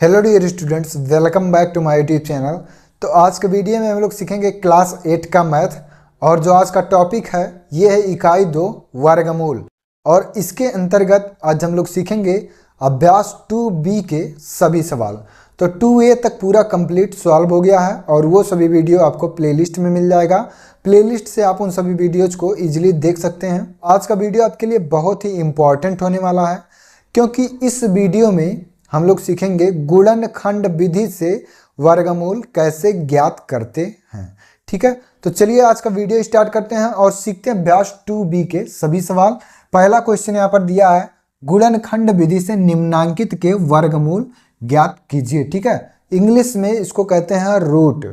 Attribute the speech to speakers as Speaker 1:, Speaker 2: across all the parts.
Speaker 1: Hello dear students, welcome back to my YouTube channel. तो आज के वीडियो में हम लोग सीखेंगे क्लास 8 का मैथ। और जो आज का टॉपिक है ये है इकाई 2 वर्गमूल। और इसके अंतर्गत आज हम लोग सीखेंगे अभ्यास 2B के सभी सवाल। तो 2A तक पूरा कंप्लीट सॉल्व हो गया है और वो सभी वीडियो आपको प्लेलिस्ट में मिल जाएगा। प्लेलिस्ट से आप उन सभी वीडियोज को ईजिली देख सकते हैं। आज का वीडियो आपके लिए बहुत ही इंपॉर्टेंट होने वाला है, क्योंकि इस वीडियो में हम लोग सीखेंगे गुणनखंड विधि से वर्गमूल कैसे ज्ञात करते हैं। ठीक है, तो चलिए आज का वीडियो स्टार्ट करते हैं और सीखते हैं अभ्यास 2B के सभी सवाल। पहला क्वेश्चन यहाँ पर दिया है, गुणनखंड विधि से निम्नांकित के वर्गमूल ज्ञात कीजिए। ठीक है, इंग्लिश में इसको कहते हैं रूट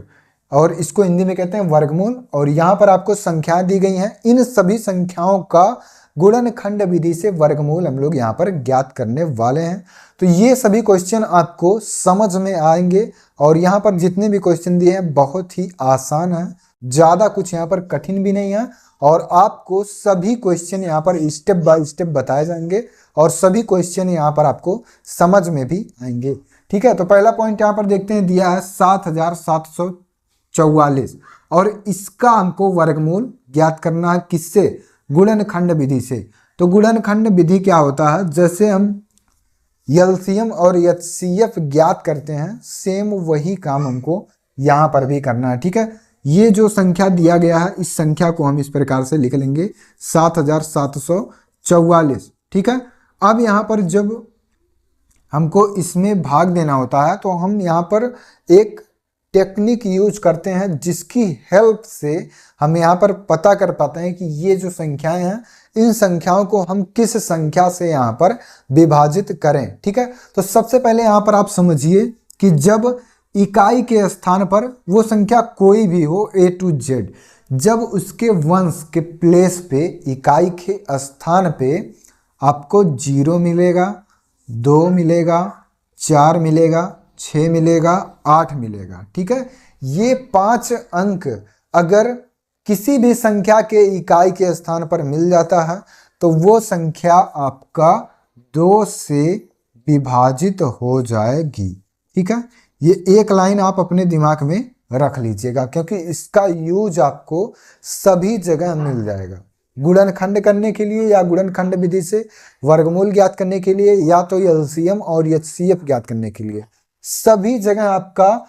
Speaker 1: और इसको हिंदी में कहते हैं वर्गमूल। और यहाँ पर आपको संख्याएं दी गई हैं, इन सभी संख्याओं का गुणनखंड विधि से वर्गमूल हम लोग यहाँ पर ज्ञात करने वाले हैं। तो ये सभी क्वेश्चन आपको समझ में आएंगे और यहाँ पर जितने भी क्वेश्चन दिए हैं बहुत ही आसान है, ज़्यादा कुछ यहाँ पर कठिन भी नहीं है। और आपको सभी क्वेश्चन यहाँ पर स्टेप बाय स्टेप बताए जाएंगे और सभी क्वेश्चन यहाँ पर आपको समझ में भी आएंगे। ठीक है, तो पहला पॉइंट यहाँ पर देखते हैं, दिया है 7744 और इसका हमको वर्गमूल ज्ञात करना है किससे? गुणनखंड विधि से। तो गुणनखंड विधि क्या होता है? जैसे हम एलसीएम और एचसीएफ ज्ञात करते हैं, सेम वही काम हमको यहाँ पर भी करना है। ठीक है, ये जो संख्या दिया गया है इस संख्या को हम इस प्रकार से लिख लेंगे 7744। ठीक है, अब यहाँ पर जब हमको इसमें भाग देना होता है तो हम यहाँ पर एक टेक्निक यूज करते हैं जिसकी हेल्प से हम यहाँ पर पता कर पाते हैं कि ये जो संख्याएं हैं इन संख्याओं को हम किस संख्या से यहाँ पर विभाजित करें। ठीक है, तो सबसे पहले यहाँ पर आप समझिए कि जब इकाई के स्थान पर वो संख्या कोई भी हो A to Z, जब उसके वंश के प्लेस पे इकाई के स्थान पे आपको 0 मिलेगा, 2 मिलेगा, 4 मिलेगा, 6 मिलेगा, 8 मिलेगा। ठीक है, ये 5 अंक अगर किसी भी संख्या के इकाई के स्थान पर मिल जाता है तो वो संख्या आपका 2 से विभाजित हो जाएगी। ठीक है, ये एक लाइन आप अपने दिमाग में रख लीजिएगा क्योंकि इसका यूज आपको सभी जगह मिल जाएगा। गुणनखंड करने के लिए या गुणनखंड विधि से वर्गमूल ज्ञात करने के लिए या तो एलसीएम और एचसीएफ ज्ञात करने के लिए, सभी जगह आपका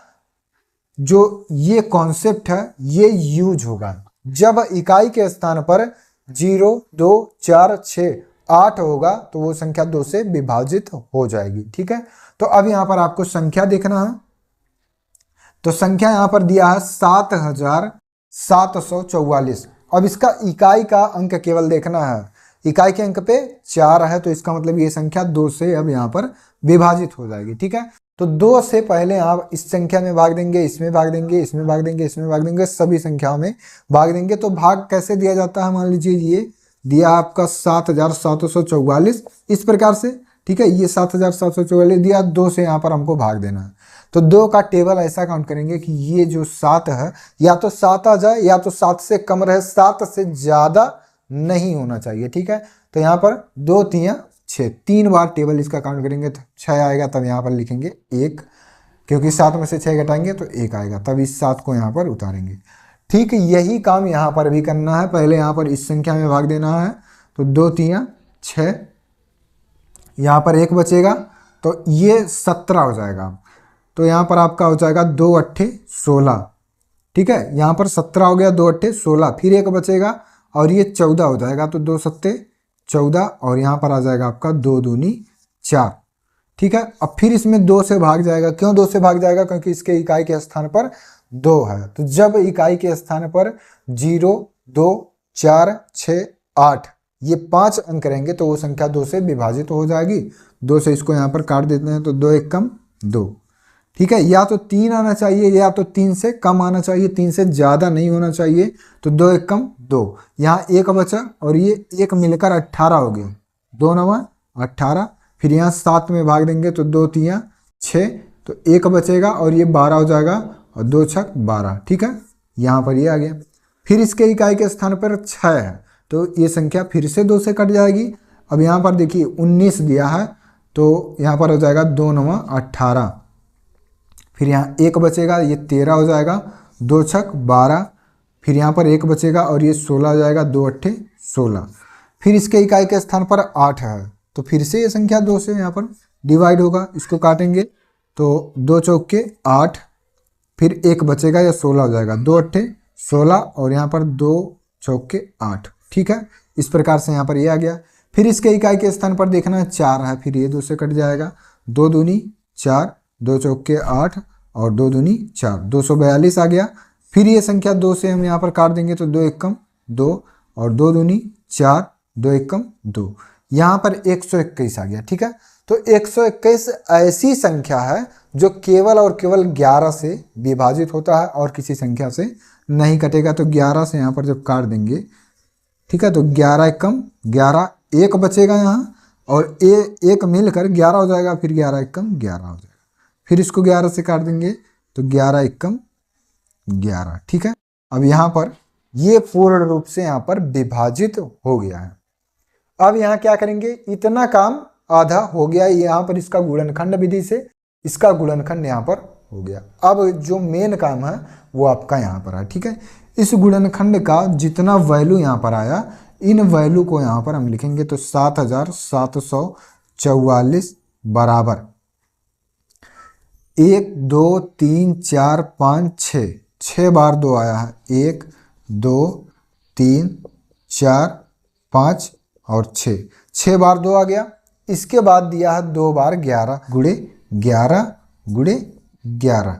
Speaker 1: जो ये कॉन्सेप्ट है ये यूज होगा। जब इकाई के स्थान पर 0, 2, 4, 6, 8 होगा तो वो संख्या 2 से विभाजित हो जाएगी। ठीक है, तो अब यहाँ पर आपको संख्या देखना है। तो संख्या यहाँ पर दिया है 7744। अब इसका इकाई का अंक केवल देखना है, इकाई के अंक पे 4 है तो इसका मतलब ये संख्या 2 से अब यहाँ पर विभाजित हो जाएगी। ठीक है, तो 2 से पहले आप इस संख्या में भाग देंगे, इसमें भाग देंगे, इसमें भाग देंगे, इसमें भाग देंगे, सभी संख्याओं में भाग देंगे। तो भाग कैसे दिया जाता है? मान लीजिए ये दिया आपका 7744 इस प्रकार से। ठीक है, ये 7744 दिया, 2 से यहाँ पर हमको भाग देना है। तो 2 का टेबल ऐसा काउंट करेंगे कि ये जो 7 है या तो 7 आ जाए या तो 7 से कम रहे, 7 से ज़्यादा नहीं होना चाहिए। ठीक है, तो यहाँ पर 2 3 6, 3 बार टेबल इसका काउंट करेंगे तो 6 आएगा, तब यहाँ पर लिखेंगे 1, क्योंकि 7 में से 6 घटाएंगे तो 1 आएगा, तब इस 7 को यहाँ पर उतारेंगे। ठीक, यही काम यहाँ पर भी करना है। पहले यहाँ पर इस संख्या में भाग देना है तो 2 3 6, यहाँ पर 1 बचेगा तो ये 17 हो जाएगा। तो यहाँ पर आपका हो जाएगा 2 8 16। ठीक है, यहाँ पर 17 हो गया, 2 8 16, फिर 1 बचेगा और ये 14 हो जाएगा। तो 2 7 14 और यहाँ पर आ जाएगा आपका 2 दूनी 4। ठीक है, अब फिर इसमें 2 से भाग जाएगा। क्यों 2 से भाग जाएगा? क्योंकि इसके इकाई के स्थान पर 2 है। तो जब इकाई के स्थान पर 0, 2, 4, 6, 8 ये 5 अंक रहेंगे तो वो संख्या 2 से विभाजित हो जाएगी। 2 से इसको यहाँ पर काट देते हैं तो 2 1 कम 2। ठीक है, या तो 3 आना चाहिए या तो 3 से कम आना चाहिए, 3 से ज़्यादा नहीं होना चाहिए। तो 2 1 कम 2, यहाँ 1 बचा और ये 1 मिलकर 18 हो गया, 2 9 18। फिर यहाँ 7 में भाग देंगे तो 2 3 6, तो 1 बचेगा और ये 12 हो जाएगा और 2 6 12। ठीक है, यहाँ पर ये आ गया। फिर इसके इकाई के स्थान पर 6 है तो ये संख्या फिर से 2 से कट जाएगी। अब यहाँ पर देखिए 19 दिया है तो यहाँ पर हो जाएगा 2 9 18 फिर यहाँ एक बचेगा, ये 13 हो जाएगा, 2 छक 12, फिर यहाँ पर एक बचेगा और ये 16 हो जाएगा, 2 अट्ठे 16। फिर इसके इकाई के स्थान पर 8 है, तो फिर से ये संख्या 2 से यहाँ पर डिवाइड होगा। इसको काटेंगे तो 2 चौके 8, फिर एक बचेगा, या 16 हो जाएगा, 2 अट्ठे 16 और यहाँ पर 2 चौके 8। ठीक है, इस प्रकार से यहाँ पर ये आ गया। फिर इसके इकाई के स्थान पर देखना है 4 है, फिर ये 2 से कट जाएगा, 2 दूनी 4, 2 चौके 8 और 2 दूनी 4, 242 आ गया। फिर ये संख्या 2 से हम यहाँ पर काट देंगे तो 2 एकम 2 और 2 दूनी 4, 2 एकम 2, यहाँ पर 121 आ गया। ठीक है, तो 121 ऐसी संख्या है जो केवल और केवल 11 से विभाजित होता है और किसी संख्या से नहीं कटेगा। तो 11 से यहाँ पर जब काट देंगे, ठीक है, तो 11 एकम 11, एक बचेगा यहाँ और एक मिलकर 11 हो जाएगा, फिर 11 एकम 11 हो जाएगा। फिर इसको 11 से काट देंगे तो 11 एकम 11। ठीक है, अब यहाँ पर ये पूर्ण रूप से यहाँ पर विभाजित हो गया है। अब यहाँ क्या करेंगे, इतना काम आधा हो गया, यहाँ पर इसका गुणनखंड विधि से इसका गुणनखंड यहाँ पर हो गया। अब जो मेन काम है वो आपका यहाँ पर है। ठीक है, इस गुणनखंड का जितना वैल्यू यहाँ पर आया, इन वैल्यू को यहाँ पर हम लिखेंगे तो 7744 बराबर 1 2 3 4 5 6, 6 बार 2 आया है, 1 2 3 4 5 और 6 बार 2 आ गया। इसके बाद दिया है 2 बार 11 गुणे 11 गुणे 11।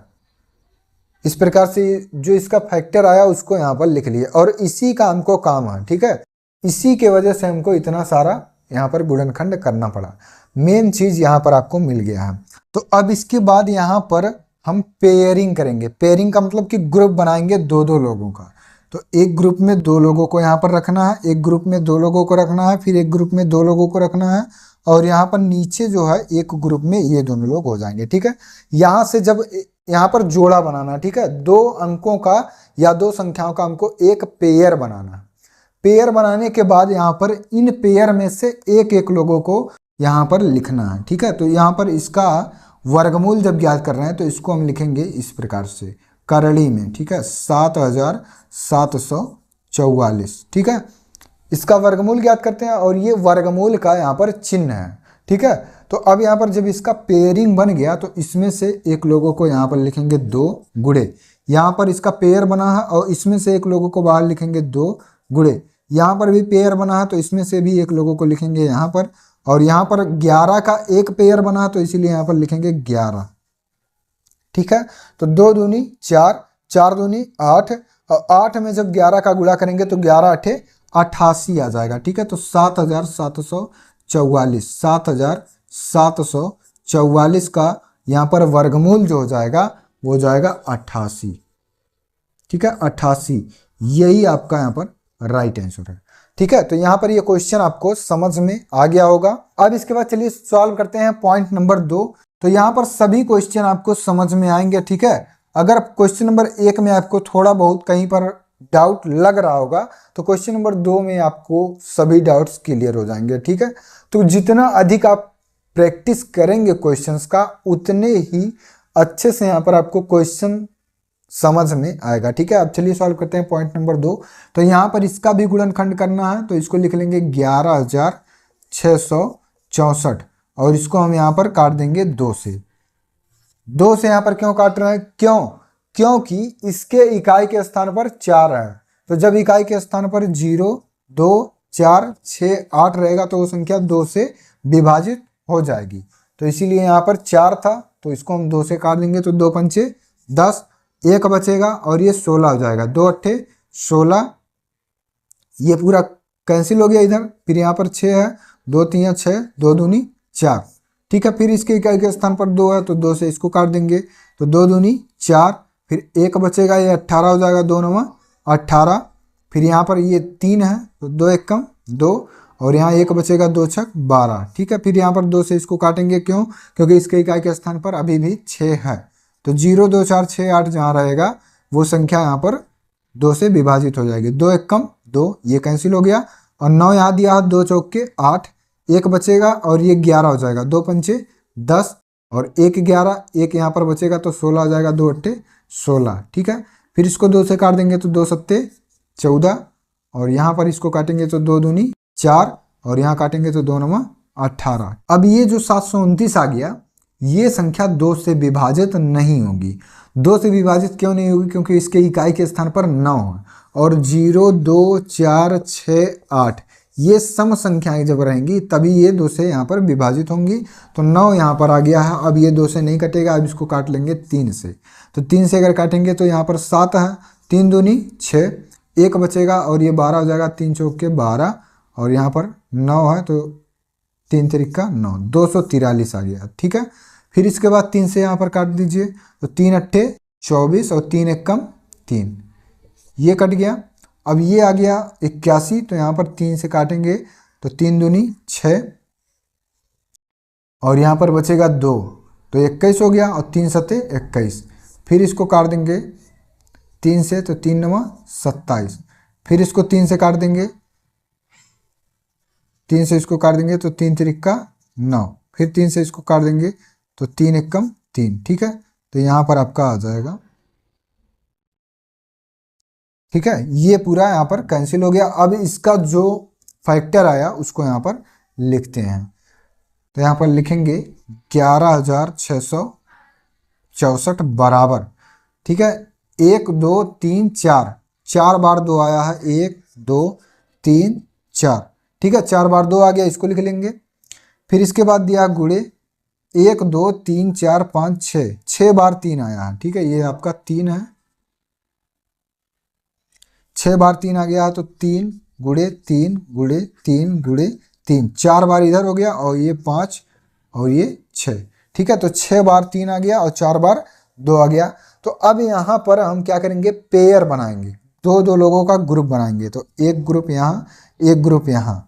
Speaker 1: इस प्रकार से जो इसका फैक्टर आया उसको यहाँ पर लिख लिए और इसी का हमको काम है। ठीक है, इसी के वजह से हमको इतना सारा यहाँ पर गुणनखंड करना पड़ा। मेन चीज यहाँ पर आपको मिल गया है। तो अब इसके बाद यहाँ पर हम पेयरिंग करेंगे। पेयरिंग का मतलब कि ग्रुप बनाएंगे 2-2 लोगों का। तो एक ग्रुप में 2 लोगों को यहाँ पर रखना है, एक ग्रुप में 2 लोगों को रखना है, फिर एक ग्रुप में 2 लोगों को रखना है और यहाँ पर नीचे जो है एक ग्रुप में ये दोनों लोग हो जाएंगे। ठीक है, यहाँ से जब यहाँ पर जोड़ा बनाना, ठीक है, 2 अंकों का या 2 संख्याओं का हमको एक पेयर बनाना है। पेयर बनाने के बाद यहाँ पर इन पेयर में से एक एक लोगों को यहाँ पर लिखना है। ठीक है, तो यहाँ पर इसका वर्गमूल जब ज्ञात कर रहे हैं तो इसको हम लिखेंगे इस प्रकार से करड़ी में। ठीक है, 7744। ठीक है, इसका वर्गमूल ज्ञात करते हैं और ये वर्गमूल का यहाँ पर चिन्ह है। ठीक है, तो अब यहाँ पर जब इसका पेयरिंग बन गया तो इसमें से एक लोगों को यहाँ पर लिखेंगे 2 गुणे, यहाँ पर इसका पेयर बना है और इसमें से एक लोगों को बाहर लिखेंगे 2 गुणे, यहाँ पर भी पेयर बना है तो इसमें से भी एक लोगों को लिखेंगे यहाँ पर, और यहाँ पर 11 का एक पेयर बना है तो इसीलिए यहाँ पर लिखेंगे 11। ठीक है, तो 2 दूनी 4, 4 दूनी 8 और 8 में जब 11 का गुणा करेंगे तो 11 अठे 88 आ जाएगा। ठीक है, तो 7744, 7744 का यहाँ पर वर्गमूल जो हो जाएगा वो हो जाएगा 88। ठीक है, 88 यही आपका यहाँ पर राइट आंसर है। ठीक है, तो यहाँ पर ये क्वेश्चन आपको समझ में आ गया होगा। अब इसके बाद चलिए सॉल्व करते हैं पॉइंट नंबर 2। तो यहाँ पर सभी क्वेश्चन आपको समझ में आएंगे। ठीक है, अगर क्वेश्चन नंबर 1 में आपको थोड़ा बहुत कहीं पर डाउट लग रहा होगा तो क्वेश्चन नंबर 2 में आपको सभी डाउट्स क्लियर हो जाएंगे। ठीक है, तो जितना अधिक आप प्रैक्टिस करेंगे क्वेश्चंस का उतने ही अच्छे से यहाँ पर आपको क्वेश्चन समझ में आएगा। ठीक है, अब चलिए सॉल्व करते हैं पॉइंट नंबर 2। तो यहाँ पर इसका भी गुणनखंड करना है तो इसको लिख लेंगे 11664 और इसको हम यहाँ पर काट देंगे 2 से। 2 से यहाँ पर क्यों काट रहे हैं, क्योंकि इसके इकाई के स्थान पर 4 है। तो जब इकाई के स्थान पर 0 2 4 6 8 रहेगा तो वो संख्या 2 से विभाजित हो जाएगी। तो इसीलिए यहाँ पर 4 था तो इसको हम 2 से काट देंगे तो 2 पंचे 10, एक बचेगा और ये 16 हो जाएगा, 2 अट्ठे 16, ये पूरा कैंसिल हो गया इधर। फिर यहाँ पर 6 है, 2 3 6, 2 दूनी 4। ठीक है, फिर इसके इकाई के स्थान पर 2 है तो 2 से इसको काट देंगे तो 2 दूनी 4, फिर एक बचेगा, ये 18 हो जाएगा, 2 9 18। फिर यहाँ पर ये 3 है तो 2 1 कम 2 और यहाँ एक बचेगा, 2 6 12। ठीक है, फिर यहाँ पर 2 से इसको काटेंगे, क्योंकि इसके इकाई के स्थान पर अभी भी 6 है। तो 0 2 4 6 8 जहाँ रहेगा वो संख्या यहाँ पर 2 से विभाजित हो जाएगी। 2 1 कम 2, ये कैंसिल हो गया और 9 यहाँ दिया है, 2 चौके 8, एक बचेगा और ये 11 हो जाएगा, 2 पंचे 10, और एक 11, एक यहाँ पर बचेगा तो 16 हो जाएगा, 2 अट्ठे 16, ठीक है। फिर इसको 2 से काट देंगे तो 2 सत्ते 14, और यहाँ पर इसको काटेंगे तो 2 दूनी 4, और यहाँ काटेंगे तो 2 नवा 18। अब ये जो 729 आ गया, ये संख्या 2 से विभाजित नहीं होगी। 2 से विभाजित क्यों नहीं होगी? क्योंकि इसके इकाई के स्थान पर 9 है, और 0, 2, 4, 6, 8 ये सम संख्याएं जब रहेंगी तभी ये 2 से यहाँ पर विभाजित होंगी। तो 9 यहाँ पर आ गया है। अब ये 2 से नहीं कटेगा, अब इसको काट लेंगे 3 से। तो 3 से अगर काटेंगे तो यहाँ पर 7 है, 3 दूनी 6, एक बचेगा और ये 12 हो जाएगा, 3 चौके 12, और यहाँ पर 9 है तो 3 तिरिका 9, 243 आ गया, ठीक है। फिर इसके बाद 3 से यहाँ पर काट दीजिए तो 3 अट्ठे 24 और 3 एकम 3, ये कट गया। अब ये आ गया 81, तो यहाँ पर 3 से काटेंगे तो 3 दूनी 6, और यहाँ पर बचेगा 2 तो 21 हो गया, और 3 सत्ते 21। फिर इसको काट देंगे 3 से तो 3 नवा 27। फिर इसको 3 से काट देंगे, 3 से इसको काट देंगे तो 3 तिरिका 9। फिर 3 से इसको काट देंगे तो 3 एकम 3, ठीक है। तो यहाँ पर आपका आ जाएगा, ठीक है। ये पूरा यहाँ पर कैंसिल हो गया। अब इसका जो फैक्टर आया उसको यहाँ पर लिखते हैं। तो यहाँ पर लिखेंगे 11,664 बराबर, ठीक है, 1 2 3 4, 4 बार 2 आया है, 1 2 3 4, ठीक है, 4 बार 2 आ गया, इसको लिख लेंगे। फिर इसके बाद दिया गुणे 1 2 3 4 5 6, 6 बार 3 आया है, ठीक है, ये आपका 3 है, 6 बार 3 आ गया है तो 3 गुणे 3 गुणे 3 गुणे 3, 4 बार इधर हो गया, और ये 5 और ये 6, ठीक है। तो 6 बार 3 आ गया और 4 बार 2 आ गया। तो अब यहाँ पर हम क्या करेंगे, पेयर बनाएंगे, दो दो लोगों का ग्रुप बनाएंगे। तो एक ग्रुप यहाँ, एक ग्रुप यहाँ,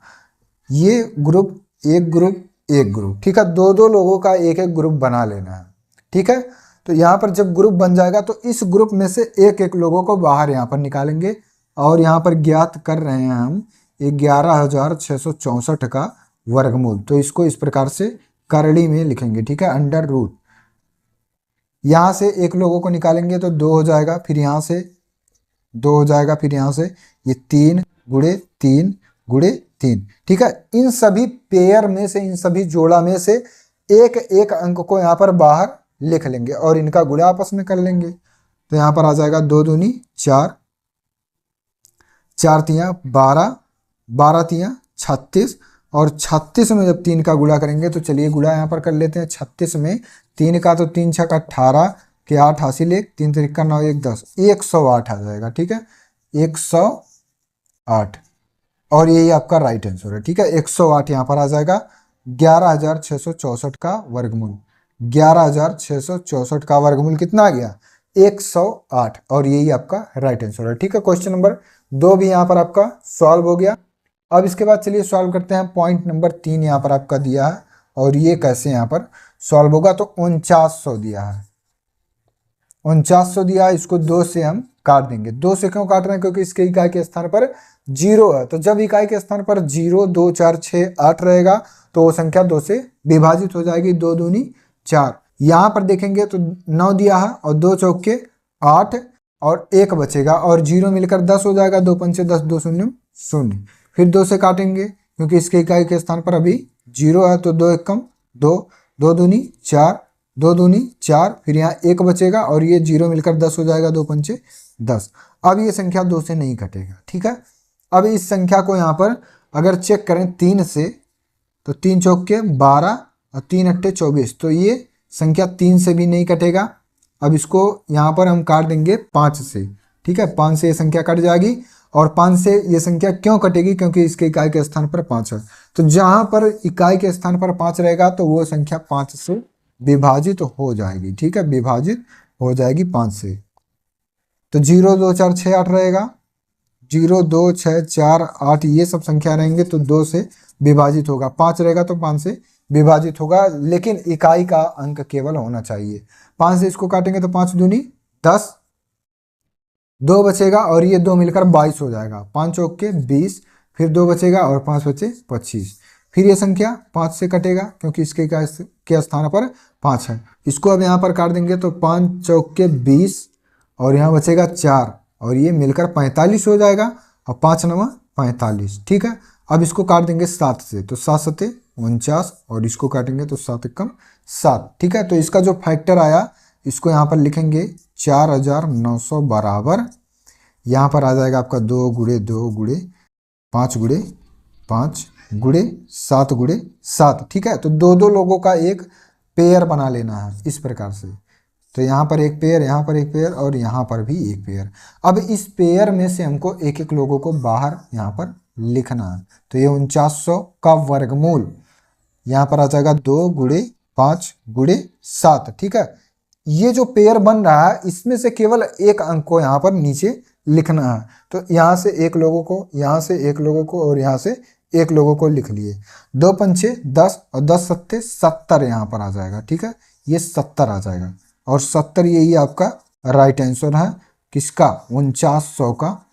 Speaker 1: ये ग्रुप, एक ग्रुप, एक ग्रुप, ठीक है, दो दो लोगों का एक एक ग्रुप बना लेना है, ठीक है। तो यहाँ पर जब ग्रुप बन जाएगा तो इस ग्रुप में से एक एक लोगों को बाहर यहाँ पर निकालेंगे, और यहाँ पर ज्ञात कर रहे हैं हम 11,664 का वर्गमूल। तो इसको इस प्रकार से करड़ी में लिखेंगे, ठीक है, अंडर रूट। यहाँ से एक लोगों को निकालेंगे तो 2 हो जाएगा, फिर यहाँ से 2 हो जाएगा, फिर यहाँ से ये 3 गुणे 3 गुणे 3, ठीक है। इन सभी पेयर में से, इन सभी जोड़ा में से एक एक अंक को यहाँ पर बाहर लिख लेंगे और इनका गुणा आपस में कर लेंगे। तो यहाँ पर आ जाएगा 2 दूनी 4, 4 तियाँ 12, 12 तियाँ 36, और 36 में जब 3 का गुणा करेंगे तो चलिए गुणा यहाँ पर कर लेते हैं। 36 में 3 का तो 3 छक्का 18 के 8 हासिल 1, 3 तिरिका 9 1 10, 108 आ जाएगा, ठीक है, 108, और यही आपका राइट आंसर है, ठीक है। 108 यहाँ पर आ जाएगा। 11,664 का वर्गमूल, 11,664 का वर्गमूल कितना आ गया, 108, और यही आपका राइट आंसर है, ठीक है। क्वेश्चन नंबर 2 भी यहाँ पर आपका सॉल्व हो गया। अब इसके बाद चलिए सॉल्व करते हैं। पॉइंट नंबर 3 यहाँ पर आपका दिया है, और ये कैसे यहाँ पर सॉल्व होगा। तो 4900 दिया है, 4900 दिया है, इसको 2 से हम काट देंगे। 2 से क्यों काट रहे हैं, क्योंकि इसके इकाई के स्थान पर 0 है। तो जब इकाई के स्थान पर 0 2 4 6 8 रहेगा तो वो संख्या 2 से विभाजित हो जाएगी, 2 दूनी 4। यहाँ पर देखेंगे तो 9 दिया है, और 2 चौके 8, और 1 बचेगा, और 0 मिलकर 10 हो जाएगा, 2 पंचे 10, 2 शून्य 0। फिर 2 से काटेंगे क्योंकि इसके इकाई के स्थान पर अभी 0 है, तो 2 एकम 2, 2 दूनी 4, 2 दूनी 4, फिर यहाँ 1 बचेगा, और ये 0 मिलकर 10 हो जाएगा, 2 पंचे 10। अब ये संख्या 2 से नहीं कटेगा, ठीक है। अब इस संख्या को यहाँ पर अगर चेक करें 3 से, तो 3 चौके 12 और 3 अट्ठे 24, तो ये संख्या 3 से भी नहीं कटेगा। अब इसको यहाँ पर हम काट देंगे 5 से, ठीक है, 5 से ये संख्या कट जाएगी। और 5 से ये संख्या क्यों कटेगी, क्योंकि इसके इकाई के स्थान पर 5 है। तो जहाँ पर इकाई के स्थान पर 5 रहेगा तो वो संख्या 5 से विभाजित हो जाएगी, ठीक है, विभाजित हो जाएगी 5 से। तो 0 2 4 6 8 रहेगा, 0 2 6 4 8 ये सब संख्या रहेंगे तो 2 से विभाजित होगा। 5 रहेगा तो 5 से विभाजित होगा, लेकिन इकाई का अंक केवल होना चाहिए। 5 से इसको काटेंगे तो 5 दूनी 10, 2 बचेगा, और ये 2 मिलकर 22 हो जाएगा, 5 चौक के 20, फिर 2 बचेगा और 5 बचे 25। फिर ये संख्या 5 से कटेगा क्योंकि इसके के स्थान पर 5 है। इसको अब यहाँ पर काट देंगे तो 5 चौके 20 और यहाँ बचेगा 4 और ये मिलकर 45 हो जाएगा और 5 नवा 45। ठीक है, अब इसको काट देंगे 7 से तो 7 सते 49 और इसको काटेंगे तो 7 एकम 7। ठीक है, तो इसका जो फैक्टर आया इसको यहाँ पर लिखेंगे 4900 बराबर, यहाँ पर आ जाएगा आपका 2 गुणे 2 गुणे 5 गुणे 5 गुणे 7 गुणे 7। ठीक है, तो दो दो लोगों का एक पेयर बना लेना है इस प्रकार से। तो यहाँ पर एक पेयर, यहाँ पर एक पेयर और यहाँ पर भी एक पेयर। अब इस पेयर में से हमको एक एक लोगों को बाहर यहाँ पर लिखना है। तो ये 4900 का वर्गमूल यहाँ पर आ जाएगा 2 गुणे 5 गुणे 7। ठीक है, ये जो पेयर बन रहा है इसमें से केवल एक अंक को यहाँ पर नीचे लिखना है। तो यहाँ से एक लोगों को, यहाँ से एक लोगों को और यहाँ से एक लोगों को लिख लिए। 2 पंचे 10 और 10 सत्ते 70 यहाँ पर आ जाएगा। ठीक है, ये 70 आ जाएगा और 70 यही आपका राइट आंसर है किसका, 4900 का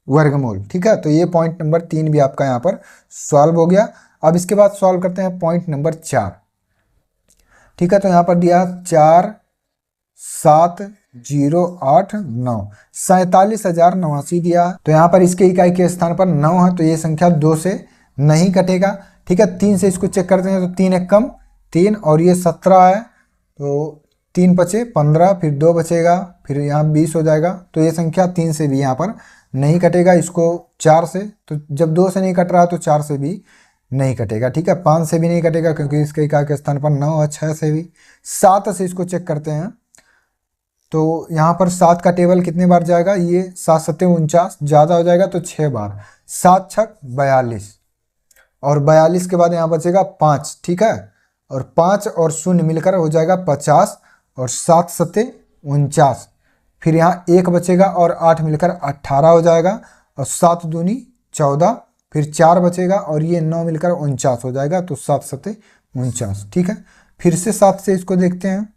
Speaker 1: वर्गमूल। ठीक है, तो ये पॉइंट नंबर 3 भी आपका यहाँ पर सॉल्व हो गया। अब इसके बाद सॉल्व करते हैं पॉइंट नंबर 4। ठीक है, तो यहाँ पर दिया 4 7 0 8 9 47,089 दिया। तो यहाँ पर इसके इकाई के स्थान पर 9 है तो ये संख्या 2 से नहीं कटेगा। ठीक है, 3 से इसको चेक करते हैं तो 3 एक कम 3 और ये 17 है तो 3 बचे 15, फिर 2 बचेगा, फिर यहाँ 20 हो जाएगा। तो ये संख्या 3 से भी यहाँ पर नहीं कटेगा। इसको 4 से, तो जब 2 से नहीं कट रहा तो 4 से भी नहीं कटेगा। ठीक है, 5 से भी नहीं कटेगा क्योंकि इसके इकाई के स्थान पर 9 है। 6 से भी, 7 से इसको चेक करते हैं तो यहाँ पर 7 का टेबल कितने बार जाएगा, ये 7 सत्ते 49 ज़्यादा हो जाएगा तो 6 बार, 7 छक 42 और 42 के बाद यहाँ बचेगा 5। ठीक है, और 5 और 0 मिलकर हो जाएगा 50 और 7 सत्ते 49, फिर यहाँ 1 बचेगा और 8 मिलकर 18 हो जाएगा और 7 दूनी 14, फिर 4 बचेगा और ये 9 मिलकर 49 हो जाएगा तो 7 सत्ते 49। ठीक है, फिर से 7 से इसको देखते हैं।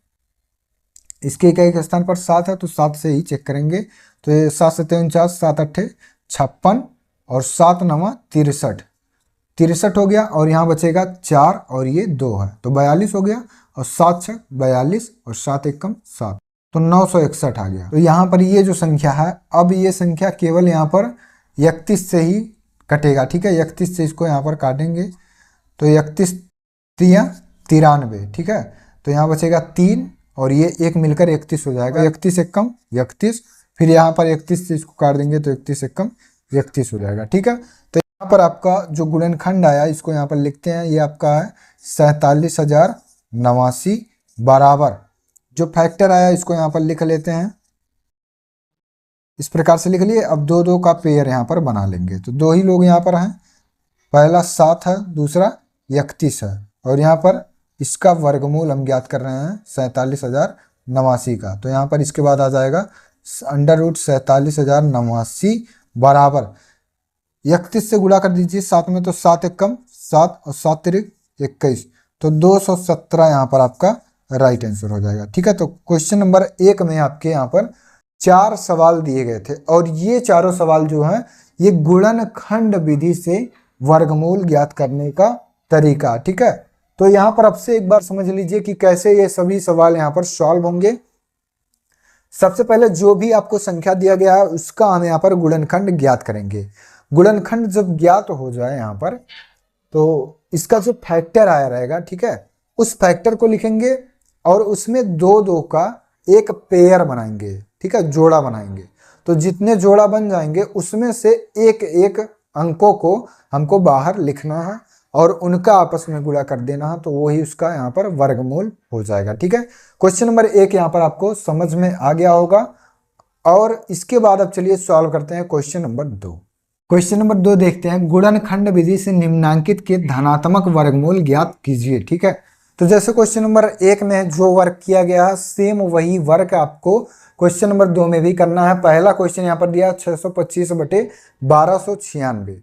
Speaker 1: इसके इकाई के स्थान पर 7 है तो 7 से ही चेक करेंगे। तो ये 7 सत्ते 49, 7 अट्ठे 56 और 7 नवा 63 हो गया और यहाँ बचेगा 4 और ये 2 है तो 42 हो गया और 7 छक 42 और 7 एकम 7 तो 961 आ गया। तो यहाँ पर ये जो संख्या है, अब ये संख्या केवल यहाँ पर 31 से ही कटेगा। ठीक है, 31 से इसको यहाँ पर काटेंगे तो 31 3 93। ठीक है, तो यहाँ बचेगा 3 और ये 1 मिलकर 31 हो जाएगा। 31 एकम 31, फिर यहाँ पर 31 से इसको काट देंगे तो 31 एकम 31 हो जाएगा। ठीक है, तो यहाँ पर आपका जो गुणनखंड आया इसको यहाँ पर लिखते हैं, ये आपका है 47,089 बराबर जो फैक्टर आया इसको यहाँ पर लिख लेते हैं। इस प्रकार से लिख लिए। अब 2 2 का पेयर यहाँ पर बना लेंगे तो 2 ही लोग यहाँ पर हैं, पहला 7 है, दूसरा 31 है और यहाँ पर इसका वर्गमूल हम ज्ञात कर रहे हैं 47,089 का। तो यहाँ पर इसके बाद आ जाएगा √ 47,089 बराबर 31 से गुणा कर दीजिए 7 में तो 7 एकम 7 और 7 तिरिक 21 तो 217 यहाँ पर आपका राइट आंसर हो जाएगा। ठीक है, तो क्वेश्चन नंबर 1 में आपके यहाँ पर 4 सवाल दिए गए थे और ये चारों सवाल जो हैं ये गुणनखंड विधि से वर्गमूल ज्ञात करने का तरीका। ठीक है, तो यहाँ पर आपसे एक बार समझ लीजिए कि कैसे ये सभी सवाल यहाँ पर सॉल्व होंगे। सबसे पहले जो भी आपको संख्या दिया गया है उसका हम यहाँ पर गुणनखंड ज्ञात करेंगे। गुणनखंड जब ज्ञात हो जाए यहाँ पर तो इसका जो फैक्टर आया रहेगा, ठीक है, उस फैक्टर को लिखेंगे और उसमें 2 2 का एक पेयर बनाएंगे। ठीक है, जोड़ा बनाएंगे। तो जितने जोड़ा बन जाएंगे उसमें से एक एक अंकों को हमको बाहर लिखना है और उनका आपस में गुणा कर देना है तो वही उसका यहाँ पर वर्गमूल हो जाएगा। ठीक है, क्वेश्चन नंबर 1 यहाँ पर आपको समझ में आ गया होगा और इसके बाद अब चलिए सॉल्व करते हैं क्वेश्चन नंबर 2। क्वेश्चन नंबर 2 देखते हैं, गुणनखंड विधि से निम्नांकित के धनात्मक वर्गमूल ज्ञात कीजिए। ठीक है, तो जैसे क्वेश्चन नंबर 1 में जो वर्क किया गया है सेम वही वर्क आपको क्वेश्चन नंबर 2 में भी करना है। पहला क्वेश्चन यहाँ पर दिया 625/1296।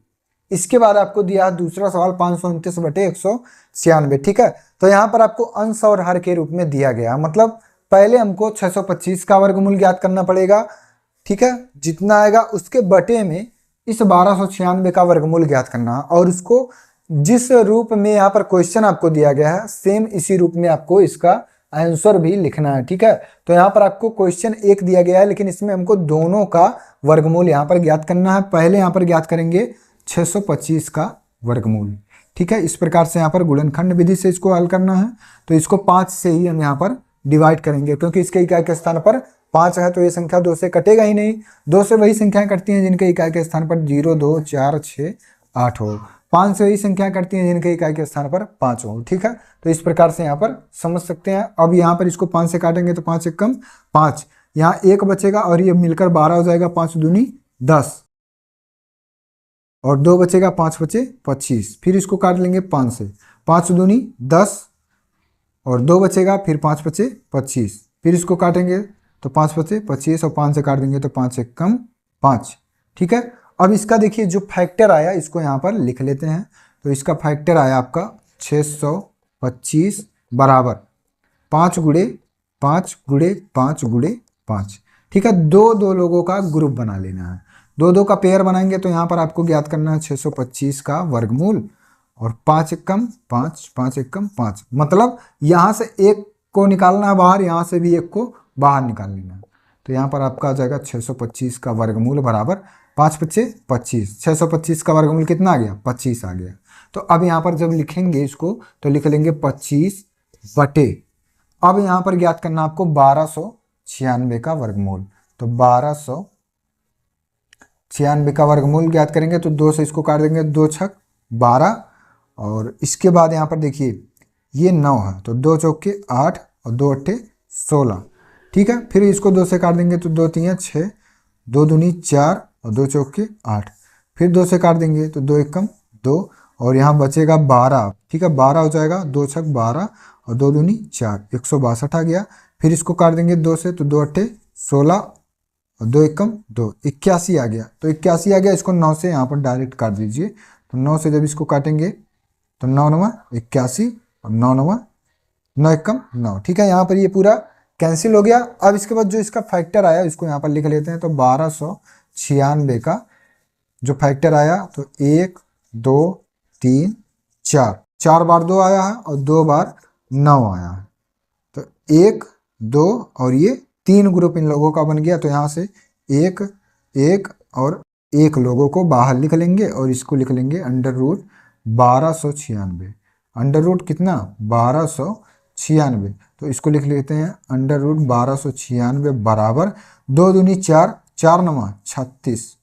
Speaker 1: इसके बाद आपको दिया दूसरा सवाल 529/196। ठीक है, तो यहाँ पर आपको अंश और हर के रूप में दिया गया, मतलब पहले हमको 625 का वर्गमूल ज्ञात करना पड़ेगा। ठीक है, जितना आएगा उसके बटे में इस 1296 का वर्गमूल ज्ञात करना है और उसको जिस रूप में यहाँ पर क्वेश्चन आपको दिया गया है सेम इसी रूप में आपको इसका आंसर भी लिखना है, ठीक है। तो यहाँ पर आपको क्वेश्चन एक दिया गया है, लेकिन इसमें हमको दोनों का वर्गमूल यहाँ पर ज्ञात करना है। पहले यहाँ पर ज्ञात करेंगे 625 का वर्गमूल, ठीक है। इस प्रकार से यहाँ पर गुणनखंड विधि से इसको हल करना है। तो इसको 5 से ही हम यहाँ पर डिवाइड करेंगे, क्योंकि इसके इकाई के स्थान पर 5 है तो ये संख्या 2 से कटेगा ही नहीं। 2 से वही संख्याएं कटती हैं जिनके इकाई के स्थान पर 0, 2, 4, 6, 8 हो। 5 से वही संख्याएं कटती हैं जिनके इकाई के स्थान पर 5 हो, ठीक है। तो इस प्रकार से यहाँ पर समझ सकते हैं। अब यहाँ पर इसको 5 से काटेंगे तो 5 एक कम 5, यहाँ 1 बचेगा और ये मिलकर 12 हो जाएगा। 5 दूनी 10 और 2 बचेगा, 5 बचे 25। फिर इसको काट लेंगे 5 से, 5 दूनी 10 और 2 बचेगा, फिर 5 बचे 25। फिर इसको काटेंगे तो 5 बचे 25 और 5 से काट देंगे तो 5 एक कम 5, ठीक है। अब इसका देखिए जो फैक्टर आया इसको यहाँ पर लिख लेते हैं। तो इसका फैक्टर आया आपका 625 बराबर 5 गुणे 5 गुणे 5 गुणे 5, ठीक है। 2 लोगों का ग्रुप बना लेना है। 2 का पेयर बनाएंगे तो यहाँ पर आपको ज्ञात करना है 625 का वर्गमूल और 5 एक कम 5, 5 एक कम 5, मतलब यहाँ से एक को निकालना है बाहर, यहाँ से भी एक को बाहर निकाल लेना है। तो यहाँ पर आपका आ जाएगा 625 का वर्गमूल बराबर 5 बचे 25। 625 का वर्गमूल कितना आ गया? 25 आ गया। तो अब यहाँ पर जब लिखेंगे इसको तो लिख लेंगे 25 बटे, अब यहाँ पर ज्ञात करना आपको 1296 का वर्गमूल। तो 1296 का वर्गमूल ज्ञात करेंगे तो 2 से इसको काट देंगे, 2 छक 12 और इसके बाद यहाँ पर देखिए ये 9 है तो 2 चौके 8 और 2 अट्ठे 16, ठीक है। फिर इसको 2 से काट देंगे तो 2 3 6, 2 दूनी 4 और 2 चौके 8। फिर 2 से काट देंगे तो 2 एकम 2 और यहाँ बचेगा 12, ठीक है। 12 हो जाएगा, 2 छक 12 और 2 दूनी 4, 162 आ गया। फिर इसको काट देंगे 2 से तो 2 अट्ठे 16 और 2 एकम 2, 81 आ गया। तो 81 आ गया, इसको 9 से यहाँ पर डायरेक्ट काट दीजिए। तो 9 से जब इसको काटेंगे तो 9 9 81 और 9 9 9 एकम 9, ठीक है। यहाँ पर ये पूरा कैंसिल हो गया। अब इसके बाद जो इसका फैक्टर आया इसको यहाँ पर लिख लेते हैं। तो 1296 का जो फैक्टर आया तो 1 2 3 4, 4 बार 2 आया है और 2 बार 9 आया है। तो 1 2 और ये 3 ग्रुप इन लोगों का बन गया। तो यहाँ से 1 1 और 1 लोगों को बाहर लिख लेंगे और इसको लिख लेंगे अंडर रूट 1296। अंडर रूट कितना? 1296। तो इसको लिख लेते हैं अंडर रूट 1296 बराबर 2 दूनी 4, 4 9 36।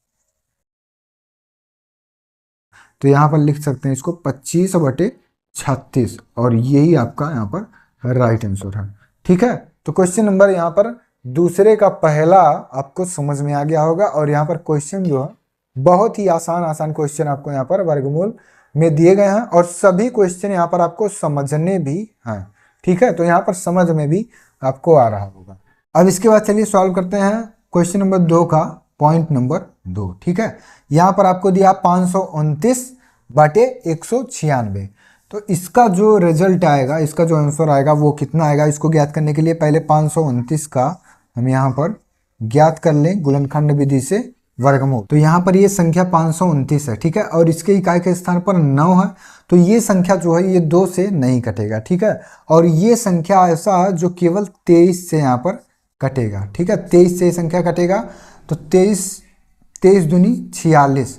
Speaker 1: तो यहाँ पर लिख सकते हैं इसको 25 बटे 36 और यही आपका यहाँ पर राइट आंसर है, ठीक है। तो क्वेश्चन नंबर यहाँ पर दूसरे का पहला आपको समझ में आ गया होगा। और यहाँ पर क्वेश्चन जो है बहुत ही आसान क्वेश्चन आपको यहाँ पर वर्गमूल में दिए गए हैं और सभी क्वेश्चन यहाँ पर आपको समझने भी हैं, ठीक है। तो यहाँ पर समझ में भी आपको आ रहा होगा। अब इसके बाद चलिए सॉल्व करते हैं क्वेश्चन नंबर 2 का पॉइंट नंबर 2, ठीक है। यहाँ पर आपको दिया 529 बटे 196। तो इसका जो रिजल्ट आएगा, इसका जो आंसर आएगा वो कितना आएगा, इसको ज्ञात करने के लिए पहले 529 का हम यहाँ पर ज्ञात कर लें गुणनखंड विधि से वर्गमूल। तो यहाँ पर ये संख्या 529 है, ठीक है। और इसके इकाई के स्थान पर 9 है तो ये संख्या जो है ये 2 से नहीं कटेगा, ठीक है। और ये संख्या ऐसा है जो केवल 23 से यहाँ पर कटेगा, ठीक है। 23 से ये संख्या कटेगा तो 23 दूनी 46